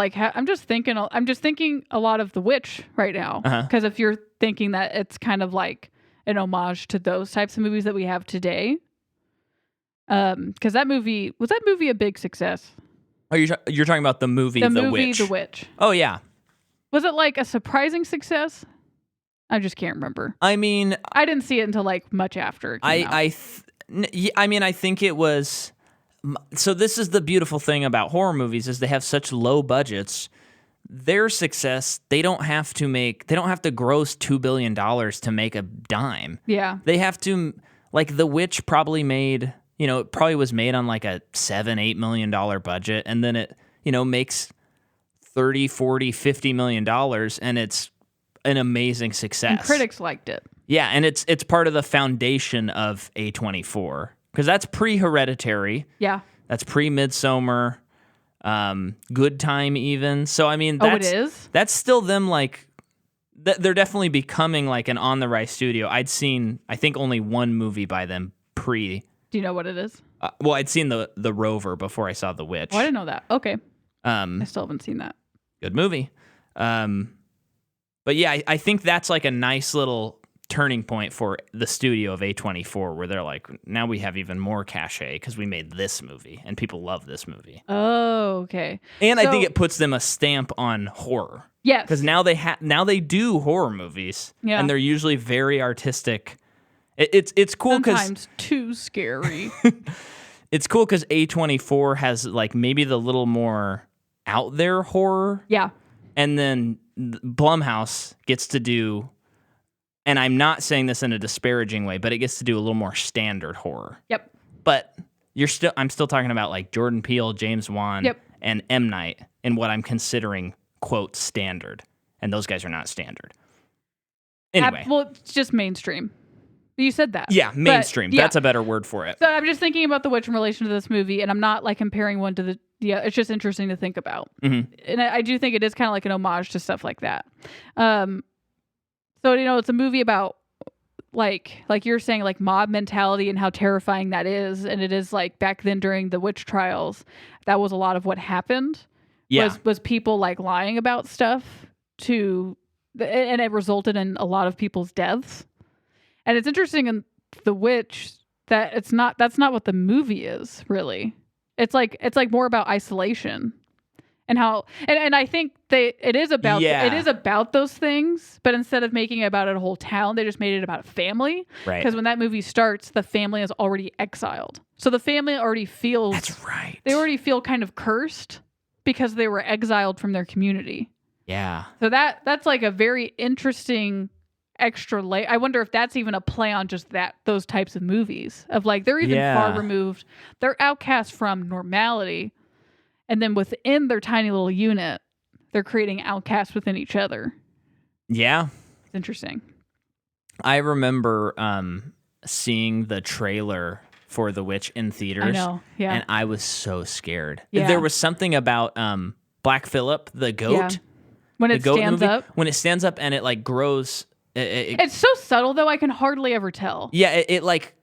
thinking a lot of The Witch right now. Because if you're thinking that it's kind of like an homage to those types of movies that we have today. Because was that movie a big success? Oh, you're talking about the movie The Witch. The Witch. Oh, yeah. Was it like a surprising success? I just can't remember. I mean, I didn't see it until like much after it came out. I think it was. So this is the beautiful thing about horror movies is they have such low budgets. Their success, they don't have to gross $2 billion to make a dime. Yeah. They have to, like The Witch probably made, it probably was made on like a $7-8 million budget. And then it, makes $30, $40, $50 million and it's an amazing success. And critics liked it. Yeah. And it's part of the foundation of A24. Because that's pre-Hereditary. Yeah. That's pre-Midsommar. Good Time even. So, I mean, it is? That's still them, like, they're definitely becoming, like, an on-the-rise studio. I'd seen, I think, only one movie by them pre. Do you know what it is? I'd seen the Rover before I saw The Witch. Oh, I didn't know that. Okay. I still haven't seen that. Good movie. But, yeah, I think that's, like, a nice little turning point for the studio of A24 where they're like, now we have even more cachet because we made this movie and people love this movie. Oh, okay. And I think it puts them a stamp on horror. Yes. Because now they do horror movies. Yeah. And they're usually very artistic. It's cool because sometimes too scary. it's cool because A24 has like maybe the little more out there horror. Yeah. And then Blumhouse gets to do and I'm not saying this in a disparaging way, but it gets to do a little more standard horror. Yep. But I'm still talking about like Jordan Peele, James Wan, and M. Night in what I'm considering, quote, standard. And those guys are not standard. Anyway. Well, it's just mainstream. You said that. Yeah, mainstream. But, yeah. That's a better word for it. So I'm just thinking about The Witch in relation to this movie, and I'm not like comparing one to the. Yeah, it's just interesting to think about. Mm-hmm. And I do think it is kind of like an homage to stuff like that. So it's a movie about like you're saying, like mob mentality and how terrifying that is, and it is like back then during the witch trials, that was a lot of what happened. Yeah, was people like lying about stuff and it resulted in a lot of people's deaths. And it's interesting in The Witch that that's not what the movie is really. It's like more about isolation and how and I think it is about those things, but instead of making it about a whole town, they just made it about a family. Right. Because when that movie starts, the family is already exiled. So the family already feels that's right. They already feel kind of cursed because they were exiled from their community. Yeah. So that's like a very interesting extra layer. I wonder if that's even a play on just those types of movies of like they're even far removed. They're outcast from normality, and then within their tiny little unit, they're creating outcasts within each other. Yeah, it's interesting. I remember seeing the trailer for The Witch in theaters. I know, yeah, and I was so scared. Yeah. There was something about Black Phillip, the goat. Yeah. When it stands up. When it stands up and it like grows. It's so subtle though, I can hardly ever tell. Yeah, it like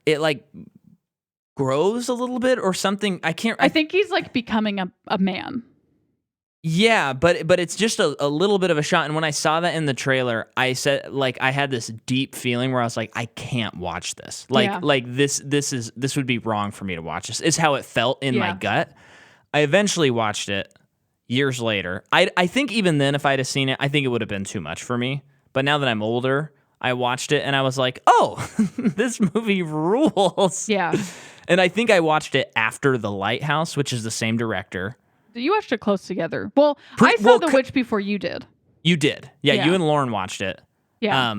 grows a little bit or something. I think he's like becoming a man. Yeah, but it's just a little bit of a shot. And when I saw that in the trailer, I said like I had this deep feeling where I was like, I can't watch this. Like this would be wrong for me to watch this. Is how it felt in my gut. I eventually watched it years later. I think even then, if I'd have seen it, I think it would have been too much for me. But now that I'm older, I watched it and I was like, oh, this movie rules. Yeah. And I think I watched it after The Lighthouse, which is the same director. You watched it close together. Well, I saw The Witch before you did. You did. Yeah, you and Lauren watched it. Yeah.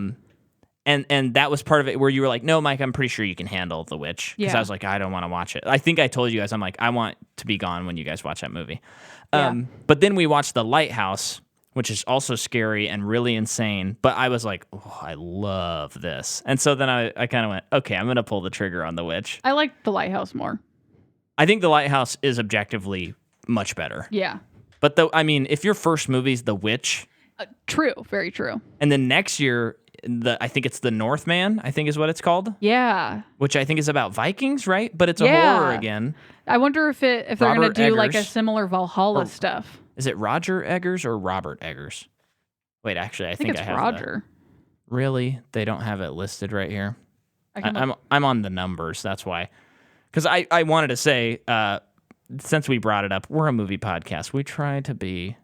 And that was part of it where you were like, no, Mike, I'm pretty sure you can handle The Witch. Because I was like, I don't want to watch it. I think I told you guys, I'm like, I want to be gone when you guys watch that movie. But then we watched The Lighthouse, which is also scary and really insane. But I was like, oh, I love this. And so then I kind of went, okay, I'm going to pull the trigger on The Witch. I like The Lighthouse more. I think The Lighthouse is objectively much better. Yeah. But if your first movie's The Witch. True. Very true. And then next year, I think it's The Northman, I think is what it's called. Yeah. Which I think is about Vikings, right? But it's a horror again. I wonder if they're going to do like a similar Valhalla stuff. Is it Roger Eggers or Robert Eggers? Wait, actually, I think it's Roger. Really? They don't have it listed right here? I'm on the numbers, that's why. Because I wanted to say, since we brought it up, we're a movie podcast. We try to be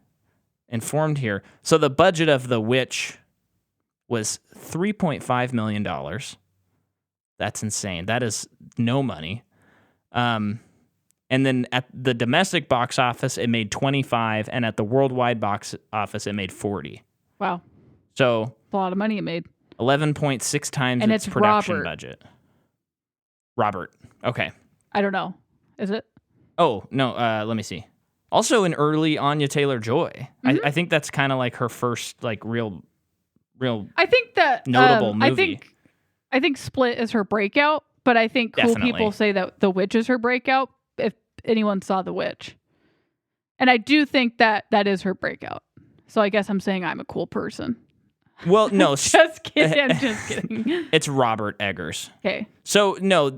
informed here. So the budget of The Witch was $3.5 million. That's insane. That is no money. And then at the domestic box office, it made 25, and at the worldwide box office, it made 40. Wow. So that's a lot of money it made. 11.6 times its production budget. Robert. Okay. I don't know. Is it? Oh, no. Let me see. Also an early Anya Taylor-Joy. Mm-hmm. I think that's kind of like her first like real I think that notable movie. I think Split is her breakout, but I think cool people say that The Witch is her breakout if anyone saw The Witch. And I do think that is her breakout. So I guess I'm saying I'm a cool person. Well, no. Just kidding. I'm just kidding. It's Robert Eggers. Okay. So, no.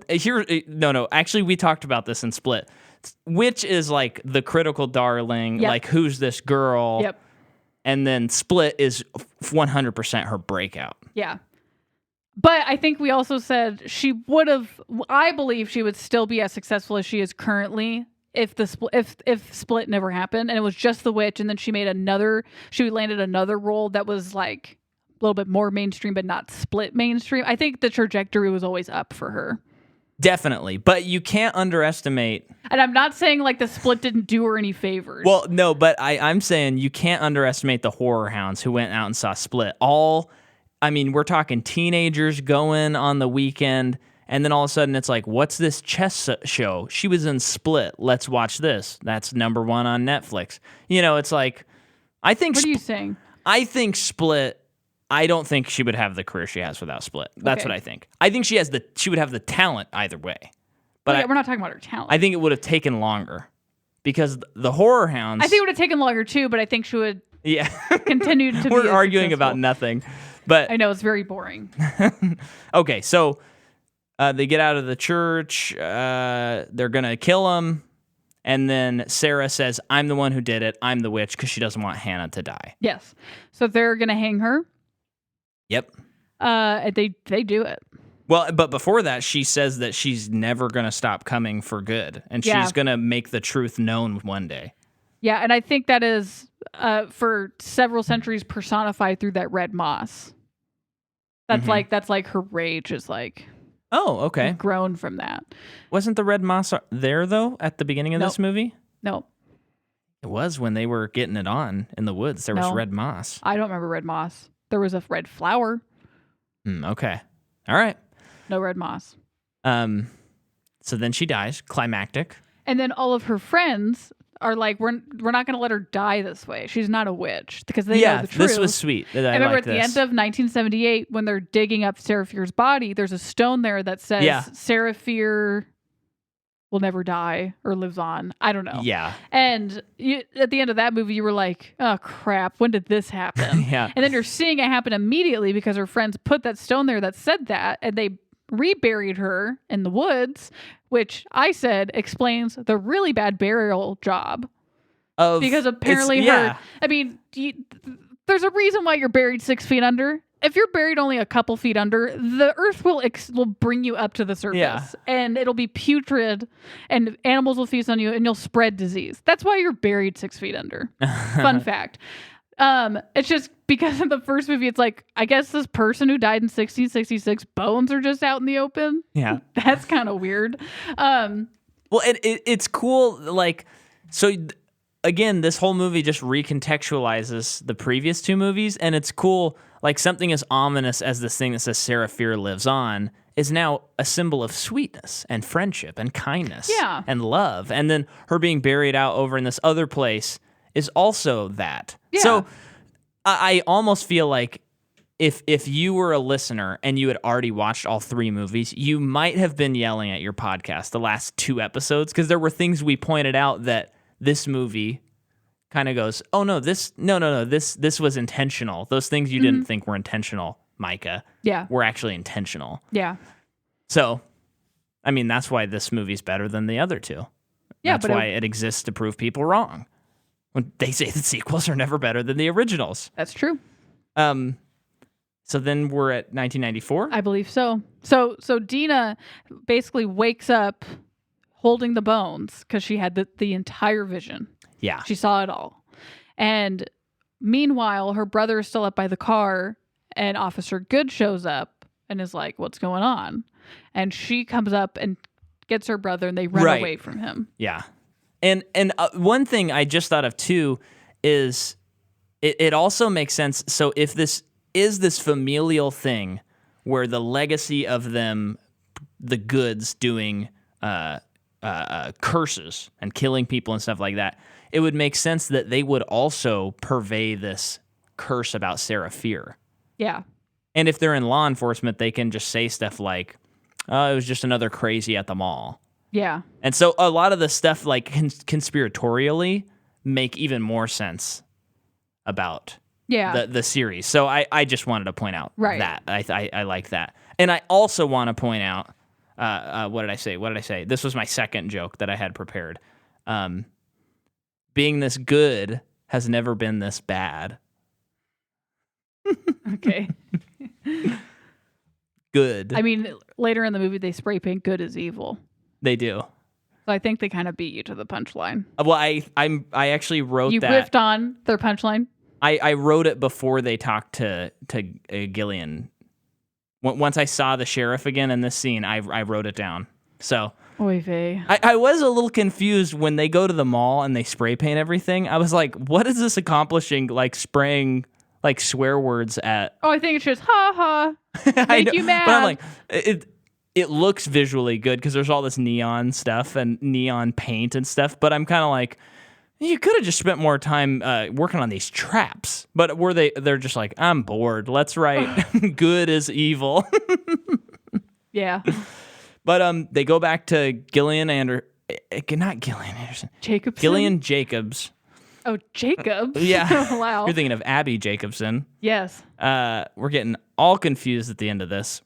Actually, we talked about this in Split. Witch is like the critical darling, like who's this girl? Yep. And then Split is 100% her breakout. Yeah. But I think we also said I believe she would still be as successful as she is currently if Split never happened and it was just The Witch, and then she landed another role that was like a little bit more mainstream but not Split mainstream. I think the trajectory was always up for her. Definitely, but you can't underestimate. And I'm not saying like the Split didn't do her any favors. Well, no, but I'm saying you can't underestimate the horror hounds who went out and saw Split. All I mean, we're talking teenagers going on the weekend, and then all of a sudden it's like, what's this chess show? She was in Split. Let's watch this. That's number 1 on Netflix. It's like, I think. What are you saying? I think Split. I don't think she would have the career she has without Split. That's what I think. I think she would have the talent either way. But we're not talking about her talent. I think it would have taken longer because the Horror Hounds. I think it would have taken longer too, but I think she would. Yeah. Continue to. We're be arguing successful. about nothing. But I know it's very boring. Okay, so they get out of the church. They're gonna kill him, and then Sarah says, "I'm the one who did it. I'm the witch," because she doesn't want Hannah to die. Yes. So they're gonna hang her. Yep. They do it. Well, but before that, she says that she's never gonna stop coming for good, and she's gonna make the truth known one day. Yeah, and I think that is for several centuries personified through that red moss. That's like her rage is like. Oh, okay. Grown from that. Wasn't the red moss there though at the beginning of this movie? No. It was when they were getting it on in the woods. There was red moss. I don't remember red moss. There was a red flower. Okay. All right. No red moss. So then she dies, climactic. And then all of her friends are like, we're not going to let her die this way. She's not a witch because they know the truth. This was sweet. I remember like at the end of 1978 when they're digging up Sarah Fear's body, there's a stone there that says Sarah Fear will never die or lives on. I don't know. Yeah. And at the end of that movie, you were like, oh, crap. When did this happen? Yeah. And then you're seeing it happen immediately because her friends put that stone there that said that, and they reburied her in the woods, which I said explains the really bad burial job. Because apparently there's a reason why you're buried 6 feet under. If you're buried only a couple feet under, the earth will bring you up to the surface, and it'll be putrid, and animals will feast on you, and you'll spread disease. That's why you're buried 6 feet under. Fun fact. It's just because in the first movie, it's like, I guess this person who died in 1666, bones are just out in the open. Yeah. That's kind of weird. Well, it's cool. Like, so again, this whole movie just recontextualizes the previous 2 movies, and it's cool. Like, something as ominous as this thing that says Sarah Fear lives on is now a symbol of sweetness and friendship and kindness and love. And then her being buried out over in this other place is also that. Yeah. So I almost feel like if you were a listener and you had already watched all 3 movies, you might have been yelling at your podcast the last 2 episodes because there were things we pointed out that this movie kind of goes, oh no, this was intentional. Those things you didn't think were intentional, Micah, were actually intentional. Yeah. So, I mean, that's why this movie's better than the other 2. Yeah, that's why it exists to prove people wrong. When they say the sequels are never better than the originals. That's true. So then we're at 1994? I believe so. So Dina basically wakes up holding the bones because she had the entire vision. Yeah. She saw it all. And meanwhile, her brother is still up by the car, and Officer Good shows up and is like, what's going on? And she comes up and gets her brother, and they run away from him. Yeah. And one thing I just thought of, too, is it also makes sense. So if this is this familial thing where the legacy of them, the Goods, doing curses and killing people and stuff like that, it would make sense that they would also purvey this curse about Sarah Fear. Yeah. And if they're in law enforcement, they can just say stuff like, oh, it was just another crazy at the mall. Yeah. And so a lot of the stuff, like, conspiratorially make even more sense about the series. So I just wanted to point out that. I like that. And I also want to point out, what did I say? This was my second joke that I had prepared. Being this good has never been this bad. Okay. Good. I mean, later in the movie, they spray paint good as evil. They do. So I think they kind of beat you to the punchline. Well, I actually wrote that. You riffed on their punchline? I wrote it before they talked to Gillian. Once I saw the sheriff again in this scene, I wrote it down. So Oy vey. I was a little confused when they go to the mall and they spray paint everything. I was like, what is this accomplishing? Like spraying like swear words at. Oh, I think it's just ha ha. Make you mad. But I'm like, it looks visually good because there's all this neon stuff and neon paint and stuff. But I'm kind of like, you could have just spent more time working on these traps. But they're just like, I'm bored. Let's write good is evil. Yeah. But they go back to not Gillian Anderson. Jacobson? Gillian Jacobs. Oh, Jacobs? Yeah. Wow. You're thinking of Abby Jacobson. Yes. We're getting all confused at the end of this.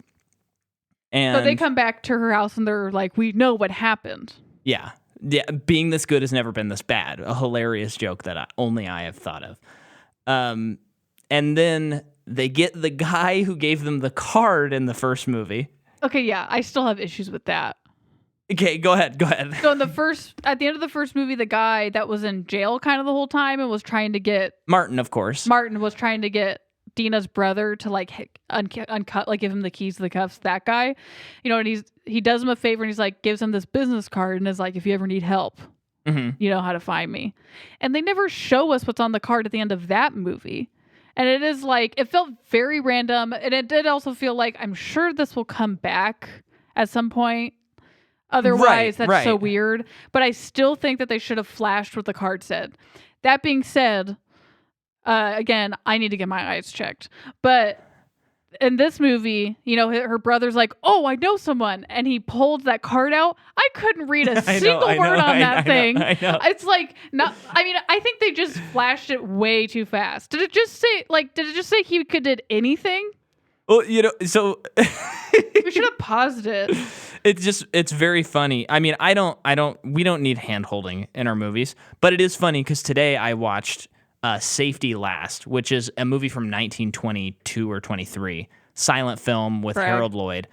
And so they come back to her house and they're like, we know what happened. Yeah. Yeah. Being this good has never been this bad. A hilarious joke that only I have thought of. And then they get the guy who gave them the card in the first movie. Okay, yeah. I still have issues with that. Okay, go ahead. So at the end of the first movie, the guy that was in jail kind of the whole time and was trying to get Martin, of course. Martin was trying to get Dina's brother to like uncut, like give him the keys to the cuffs. That guy, and he does him a favor and he's like gives him this business card and is like, if you ever need help, you know how to find me. And they never show us what's on the card at the end of that movie. And it is like, it felt very random. And it did also feel like, I'm sure this will come back at some point. Otherwise, that's so weird. But I still think that they should have flashed what the card said. That being said, again, I need to get my eyes checked. But in this movie, her brother's like, oh, I know someone. And he pulled that card out. I couldn't read a single word on that thing. I know. It's like, I think they just flashed it way too fast. Did it just say he did anything? Well, so we should have paused it. It's very funny. I mean, we don't need hand holding in our movies, but it is funny because today I watched Safety Last, which is a movie from 1922 or 23, silent film with Harold Lloyd.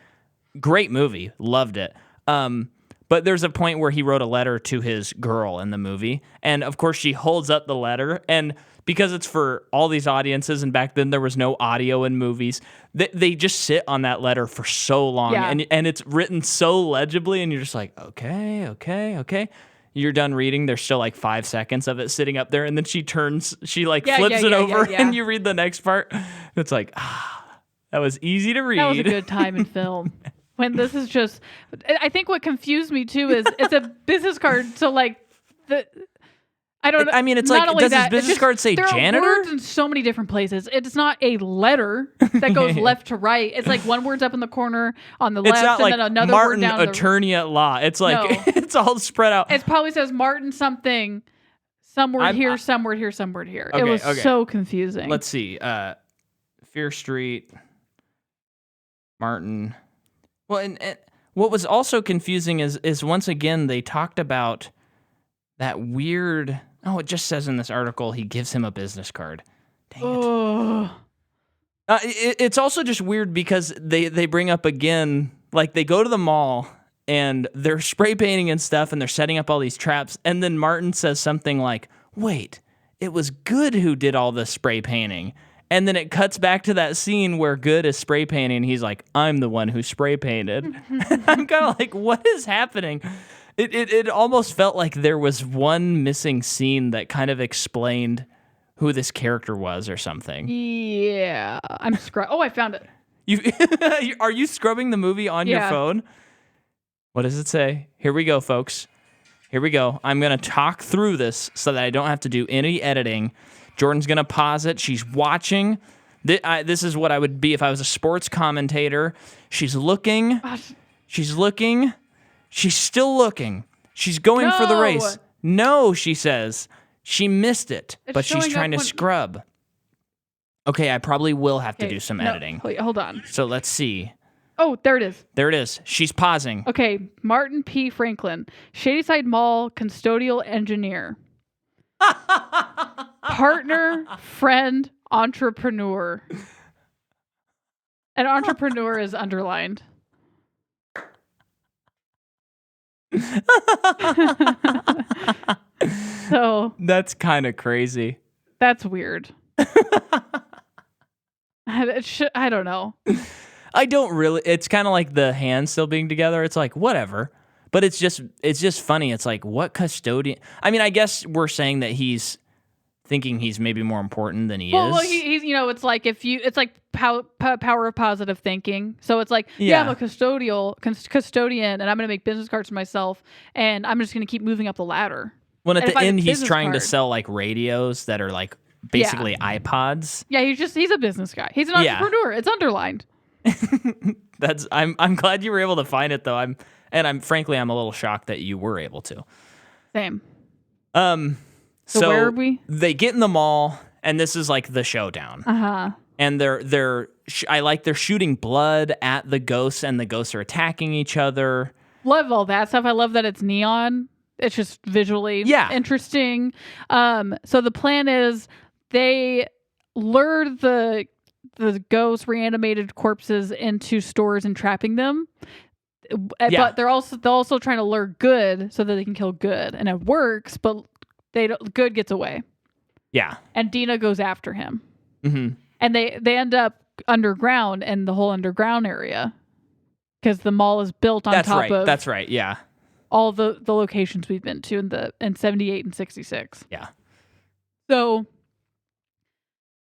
Great movie. Loved it. But there's a point where he wrote a letter to his girl in the movie. And of course she holds up the letter, and because it's for all these audiences, and back then there was no audio in movies, they just sit on that letter for so long, and it's written so legibly, and you're just like, okay. You're done reading. There's still like 5 seconds of it sitting up there, and then she flips it over, and you read the next part. It's like, that was easy to read. That was a good time in film. When this is just, I think what confused me too is it's a business card. So like I don't know. I mean, it's like, does his business card say janitor? There are words in so many different places. It's not a letter that goes left to right. It's like one word's up in the corner on the left, and then another Martin, word down attorney at law. It's like, it's all spread out. It probably says Martin something, some word here, some word here, some word here. Okay, it was so confusing. Let's see. Fear Street, Martin. Well, and what was also confusing is once again, they talked about that weird... Oh, it just says in this article he gives him a business card. Dang it. It's also just weird because they bring up again, like they go to the mall and they're spray painting and stuff and they're setting up all these traps. And then Martin says something like, wait, it was Good who did all the spray painting. And then it cuts back to that scene where Good is spray painting. And he's like, I'm the one who spray painted. I'm kind of like, what is happening? It almost felt like there was one missing scene that kind of explained who this character was or something. Yeah. I'm Oh, I found it. Are you scrubbing the movie on your phone? What does it say? Here we go, folks. Here we go. I'm going to talk through this so that I don't have to do any editing. Jordan's going to pause it. She's watching. This is what I would be if I was a sports commentator. She's looking. She's looking. She's still looking. She's going for the race. No, she says. She missed it, but she's trying to scrub. Okay, I probably will have to do some editing. Hold on. So let's see. Oh, there it is. There it is. She's pausing. Okay, Martin P. Franklin, Shadyside Mall custodial engineer. Partner, friend, entrepreneur. And entrepreneur is underlined. So that's kind of crazy. That's weird. I don't know. I don't really. It's kind of like the hands still being together. It's like whatever, but it's just funny. It's like what custodian? I mean, I guess we're saying that he's thinking he's maybe more important than he is. Well, he's it's like it's like power of positive thinking. So it's like, I'm a custodian, and I'm going to make business cards for myself, and I'm just going to keep moving up the ladder. When at the end he's trying to sell like radios that are like basically iPods. Yeah, he's a business guy. He's an entrepreneur. It's underlined. I'm glad you were able to find it though. I'm frankly I'm a little shocked that you were able to. Same. So where are we? They get in the mall, and this is like the showdown. And they're shooting blood at the ghosts, and the ghosts are attacking each other. Love all that stuff. I love that it's neon. It's just visually interesting. So the plan is they lure the ghost reanimated corpses into stores and trapping them. But they're also trying to lure good so that they can kill good, and it works. But good gets away. Yeah, and Dina goes after him. Mm-hmm. And they end up underground in the whole underground area because the mall is built on top of. That's right. Yeah. All the locations we've been to in 78 and 66. Yeah. So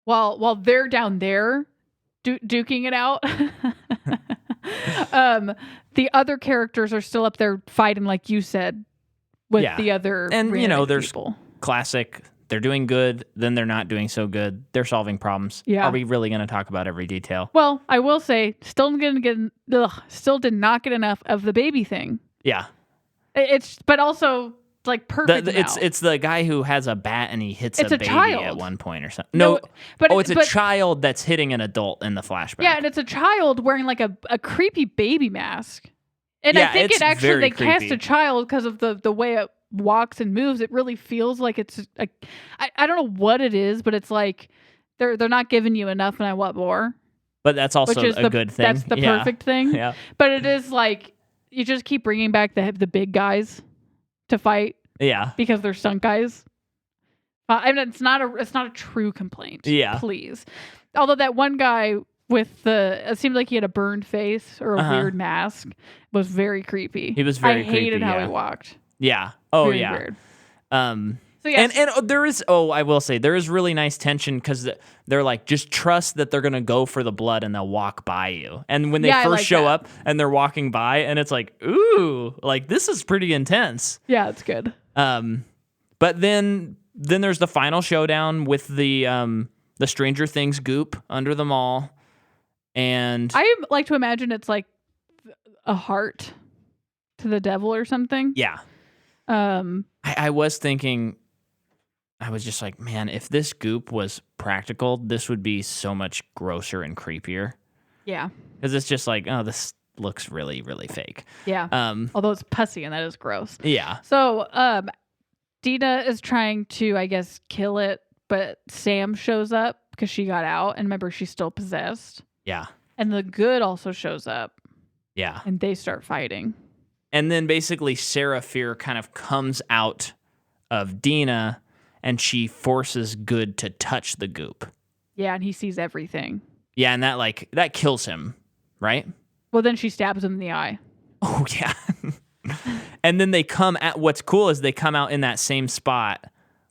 while they're down there duking it out, the other characters are still up there fighting, like you said, with the other and there's people. Classic. They're doing good, then they're not doing so good. They're solving problems. Yeah. Are we really going to talk about every detail? Well, I will say, still did not get enough of the baby thing. Yeah. But also like perfect. It's the guy who has a bat and he hits a baby child at one point or something. No, but it's a child that's hitting an adult in the flashback. Yeah, and it's a child wearing like a creepy baby mask. And I think it actually they cast a child because of the way it walks and moves. It really feels like it's I don't know what it is, but it's like they're not giving you enough and I want more. But that's also a good thing. That's the perfect thing. Yeah. But it is like you just keep bringing back the big guys to fight. Yeah. Because they're stunt guys. I mean, it's not a true complaint. Yeah. Please. Although that one guy with it seemed like he had a burned face or a weird mask was very creepy. He was very creepy. I hated how he walked. Yeah. Oh, very yeah. Weird. So yes. And there is, I will say, there is really nice tension because they're like, just trust that they're going to go for the blood and they'll walk by you. And when they first show up and they're walking by and it's like, ooh, like this is pretty intense. Yeah, it's good. But then there's the final showdown with the Stranger Things goop under the mall. And I like to imagine it's like a heart to the devil or something. Yeah. I was thinking, I was just like, man, if this goop was practical, this would be so much grosser and creepier. Yeah. Because it's just like, oh, this looks really, really fake. Yeah. Although it's pussy and that is gross. Yeah. So, Dina is trying to, I guess, kill it, but Sam shows up because she got out. And remember, she's still possessed. Yeah. And the good also shows up. Yeah. And they start fighting. And then basically Sarah Fear kind of comes out of Dina and she forces Good to touch the goop. Yeah, and he sees everything. Yeah, and that kills him, right? Well, then she stabs him in the eye. Oh, yeah. And then what's cool is they come out in that same spot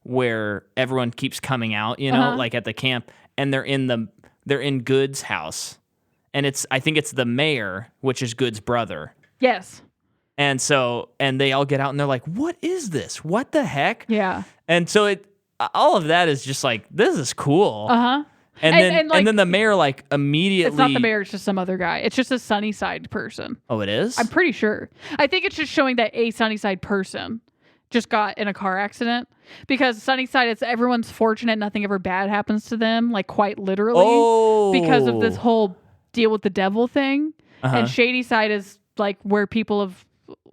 where everyone keeps coming out, like at the camp, and they're in Good's house. And I think it's the mayor, which is Good's brother. Yes. And they all get out and they're like, what is this? What the heck? Yeah. And so all of that is just like, this is cool. Uh-huh. And then the mayor like immediately. It's not the mayor, it's just some other guy. It's just a Sunnyside person. Oh, it is? I'm pretty sure. I think it's just showing that a Sunnyside person just got in a car accident. Because Sunnyside, it's everyone's fortunate, nothing ever bad happens to them, like quite literally. Oh. Because of this whole deal with the devil thing. Uh-huh. And Shadyside is like where people of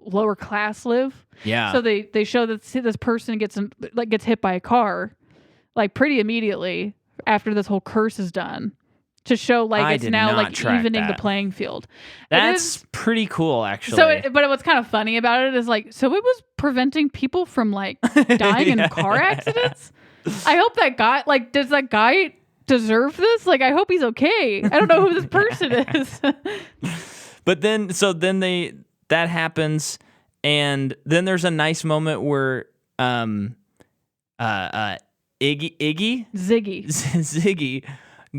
lower class live. Yeah. So they show that this person gets hit by a car like pretty immediately after this whole curse is done to show like it's now like evening the playing field. That's pretty cool actually. So but what's kind of funny about it is like, so it was preventing people from like dying in car accidents. I hope that guy, like, does that guy deserve this? Like, I hope he's okay. I don't know who this person is. But then that happens, and then there's a nice moment where Iggy Ziggy. Ziggy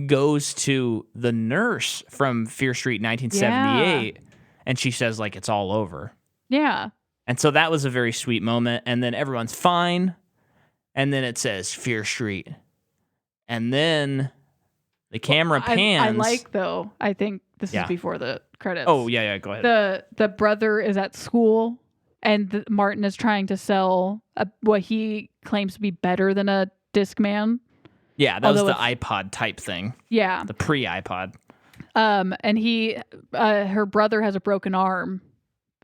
goes to the nurse from Fear Street 1978, and she says like it's all over. Yeah. And so that was a very sweet moment. And then everyone's fine. And then it says Fear Street. And then the camera pans. I like, though, I think this is before the credits. Oh, yeah, go ahead. The brother is at school, and Martin is trying to sell what he claims to be better than a Discman. Yeah, that was the iPod type thing. Yeah. The pre-iPod. And her brother has a broken arm.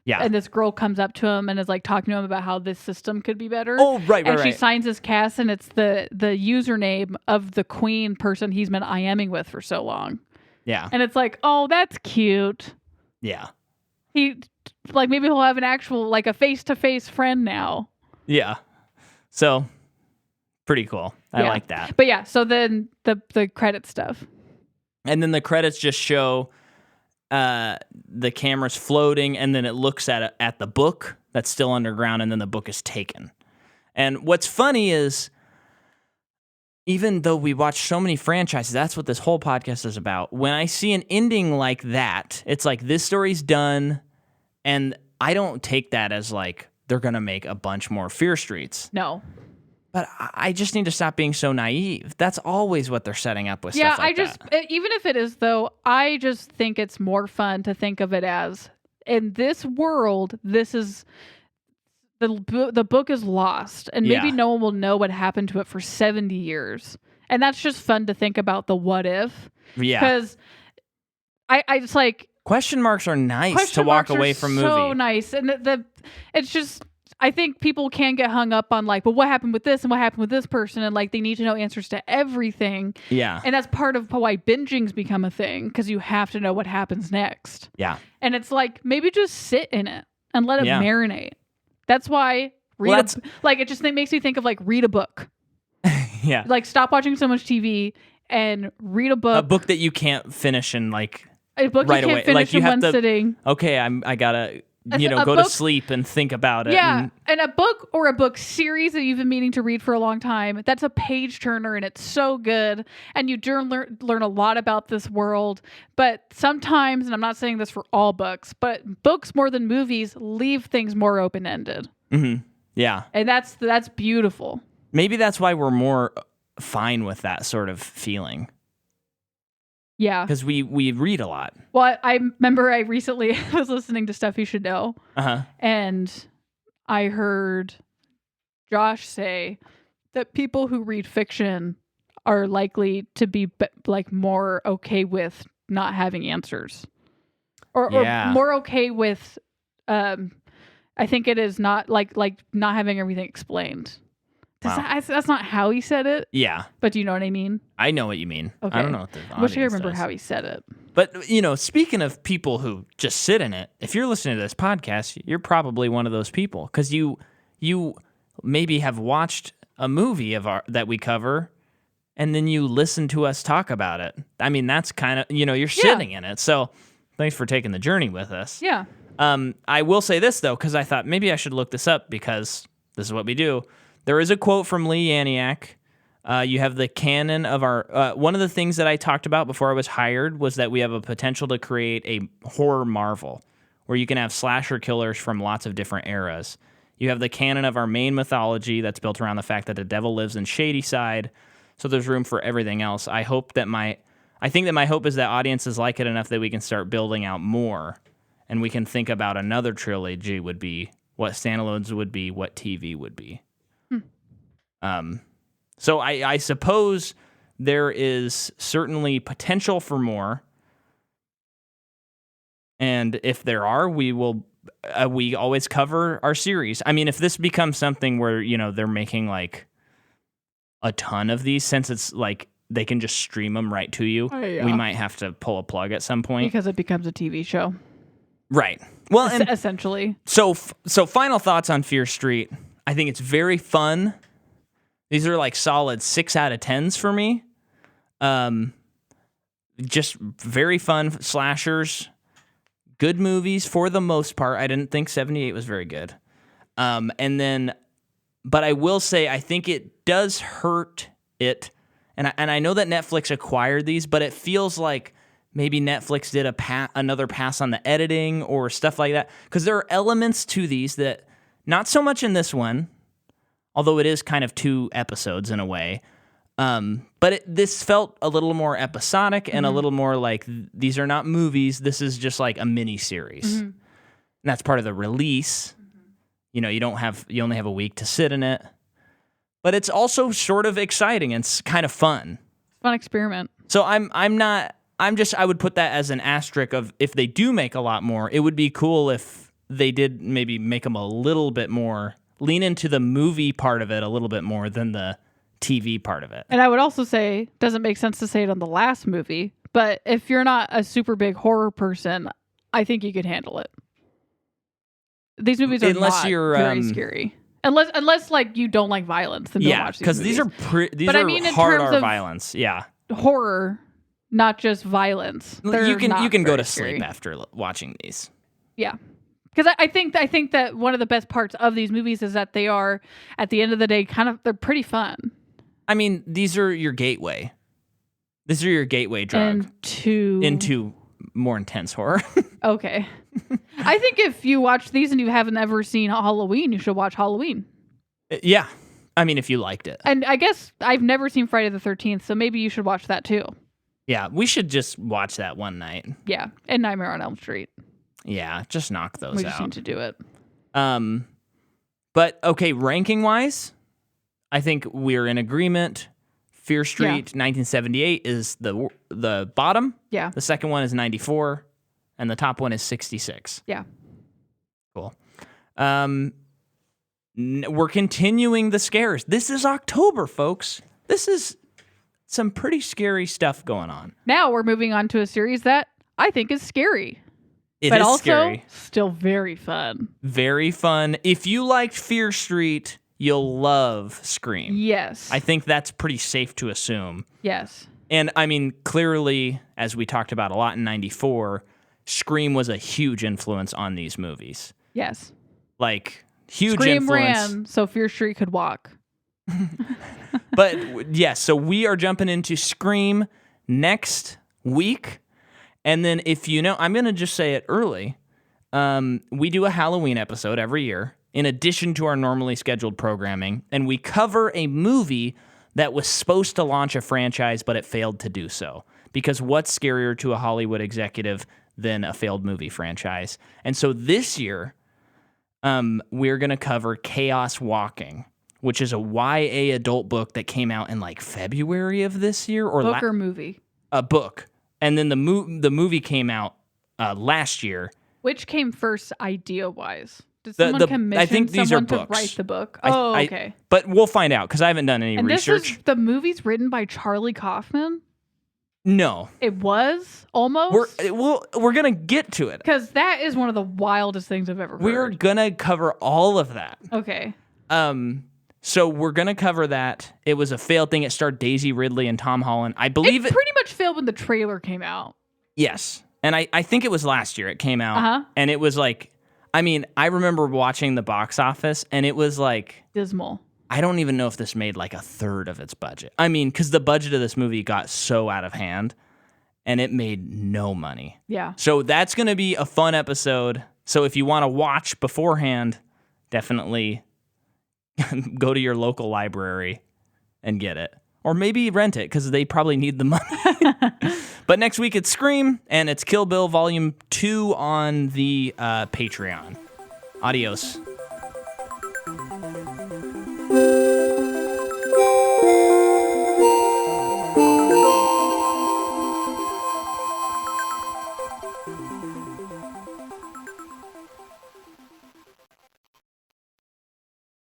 Yeah. And this girl comes up to him and is like talking to him about how this system could be better. Oh, right. And she signs his cast, and it's the username of the queen person he's been IMing with for so long. Yeah. And it's like, oh, that's cute. Yeah. He, like, maybe he'll have an actual, like, a face-to-face friend now. Yeah. So, pretty cool. I like that. But yeah, so then the credit stuff. And then the credits just show the camera's floating, and then it looks at the book that's still underground, and then the book is taken. And what's funny is, even though we watch so many franchises, that's what this whole podcast is about. When I see an ending like that, it's like, this story's done, and I don't take that as like they're gonna make a bunch more Fear Streets. No. But I just need to stop being so naive. That's always what they're setting up with stuff like that. Even if it is, though, I just think it's more fun to think of it as, in this world, this is, the book is lost, and maybe no one will know what happened to it for 70 years. And that's just fun to think about the what if. Yeah. Because I just like... Question marks are nice to walk away from movie. So nice. And it's just... I think people can get hung up on like, well, what happened with this and what happened with this person? And like, they need to know answers to everything. Yeah. And that's part of why binging's become a thing, because you have to know what happens next. Yeah. And it's like, maybe just sit in it and let it marinate. That's why it makes me think of like, read a book. Yeah. Like, stop watching so much TV and read a book. A book that you can't finish in like a book right you can't away. Finish Like, you in have one sitting. Okay, I gotta go to sleep and think about it. Yeah, and a book or a book series that you've been meaning to read for a long time, that's a page turner, and it's so good. And you learn a lot about this world. But sometimes, and I'm not saying this for all books, but books more than movies leave things more open-ended. Mm-hmm. Yeah. And that's beautiful. Maybe that's why we're more fine with that sort of feeling. Yeah. Because we read a lot. Well, I remember I recently was listening to Stuff You Should Know. Uh-huh. And I heard Josh say that people who read fiction are likely to be like more okay with not having answers. Or more okay with, I think it is not like not having everything explained. That's not how he said it. Yeah. But do you know what I mean? I know what you mean. Okay. I don't know what the audience I wish I remember how he said it. But, speaking of people who just sit in it, if you're listening to this podcast, you're probably one of those people. Because you maybe have watched a movie that we cover, and then you listen to us talk about it. I mean, that's kind of, you're sitting in it. So thanks for taking the journey with us. Yeah. I will say this, though, because I thought maybe I should look this up, because this is what we do. There is a quote from Lee Yaniak. You have the canon of our... one of the things that I talked about before I was hired was that we have a potential to create a horror marvel where you can have slasher killers from lots of different eras. You have the canon of our main mythology that's built around the fact that the devil lives in Shadyside, so there's room for everything else. I think that my hope is that audiences like it enough that we can start building out more, and we can think about another trilogy would be, what standalones would be, what TV would be. So I suppose there is certainly potential for more, and if there are, we always cover our series. I mean, if this becomes something where they're making like a ton of these, since it's like they can just stream them right to you, we might have to pull a plug at some point because it becomes a TV show, right? Well, and essentially. So final thoughts on Fear Street. I think it's very fun. These are like solid 6 out of 10s for me. Just very fun slashers. Good movies for the most part. I didn't think 78 was very good. And then But I will say, I think it does hurt it. And I know that Netflix acquired these, but it feels like maybe Netflix did another pass on the editing or stuff like that. Because there are elements to these that, not so much in this one, although it is kind of 2 episodes in a way. But this felt a little more episodic and a little more like, these are not movies. This is just like a mini series. And that's part of the release. You know, you only have a week to sit in it. But it's also sort of exciting and it's kind of fun. Fun experiment. So I would put that as an asterisk of, if they do make a lot more, it would be cool if they did maybe make them a little bit more, lean into the movie part of it a little bit more than the TV part of it. And I would also say, doesn't make sense to say it on the last movie, but if you're not a super big horror person, I think you could handle it. These movies are not very scary. Unless like you don't like violence, then don't watch these movies. Because these are hard R violence. Yeah, horror, not just violence. You can go to sleep after watching these. Yeah, because I think that one of the best parts of these movies is that they are, at the end of the day, they're pretty fun. I mean, these are your gateway. These are your gateway drug into more intense horror. Okay. I think if you watch these and you haven't ever seen Halloween, you should watch Halloween. Yeah. I mean, if you liked it. And I guess I've never seen Friday the 13th, so maybe you should watch that too. Yeah, we should just watch that one night. Yeah, and Nightmare on Elm Street. Yeah, just knock those out. We just need to do it. But okay, ranking-wise, I think we're in agreement. Fear Street 1978 is the bottom. Yeah. The second one is 94, and the top one is 66. Yeah. Cool. We're continuing the scares. This is October, folks. This is some pretty scary stuff going on. Now we're moving on to a series that I think is scary. But also scary. Still very fun. Very fun. If you liked Fear Street, you'll love Scream. Yes. I think that's pretty safe to assume. Yes. And I mean, clearly, as we talked about a lot in 94, Scream was a huge influence on these movies. Yes. Like, huge Scream influence. ran so Fear Street could walk. But yes, so we are jumping into Scream next week. And then if you know, I'm going to just say it early. We do a Halloween episode every year, in addition to our normally scheduled programming, and we cover a movie that was supposed to launch a franchise, but it failed to do so. Because what's scarier to a Hollywood executive than a failed movie franchise? And so this year, we're going to cover Chaos Walking, which is a YA adult book that came out in like February of this year. Book or movie? A book. And then the movie came out last year. Which came first idea-wise? Did someone commission someone to write the book? Okay. But we'll find out because I haven't done any research. The movie's written by Charlie Kaufman? No. It was? Almost? We're going to get to it. Because that is one of the wildest things I've ever heard. We're going to cover all of that. Okay. So we're going to cover that. It was a failed thing. It starred Daisy Ridley and Tom Holland. I believe it pretty much failed when the trailer came out. Yes. And I think it was last year it came out. Uh-huh. And it was like, I mean, I remember watching the box office and it was like... dismal. I don't even know if this made like a third of its budget. I mean, because the budget of this movie got so out of hand and it made no money. Yeah. So that's going to be a fun episode. So if you want to watch beforehand, definitely go to your local library and get it. Or maybe rent it because they probably need the money. But next week it's Scream and it's Kill Bill Volume 2 on the Patreon. Adios.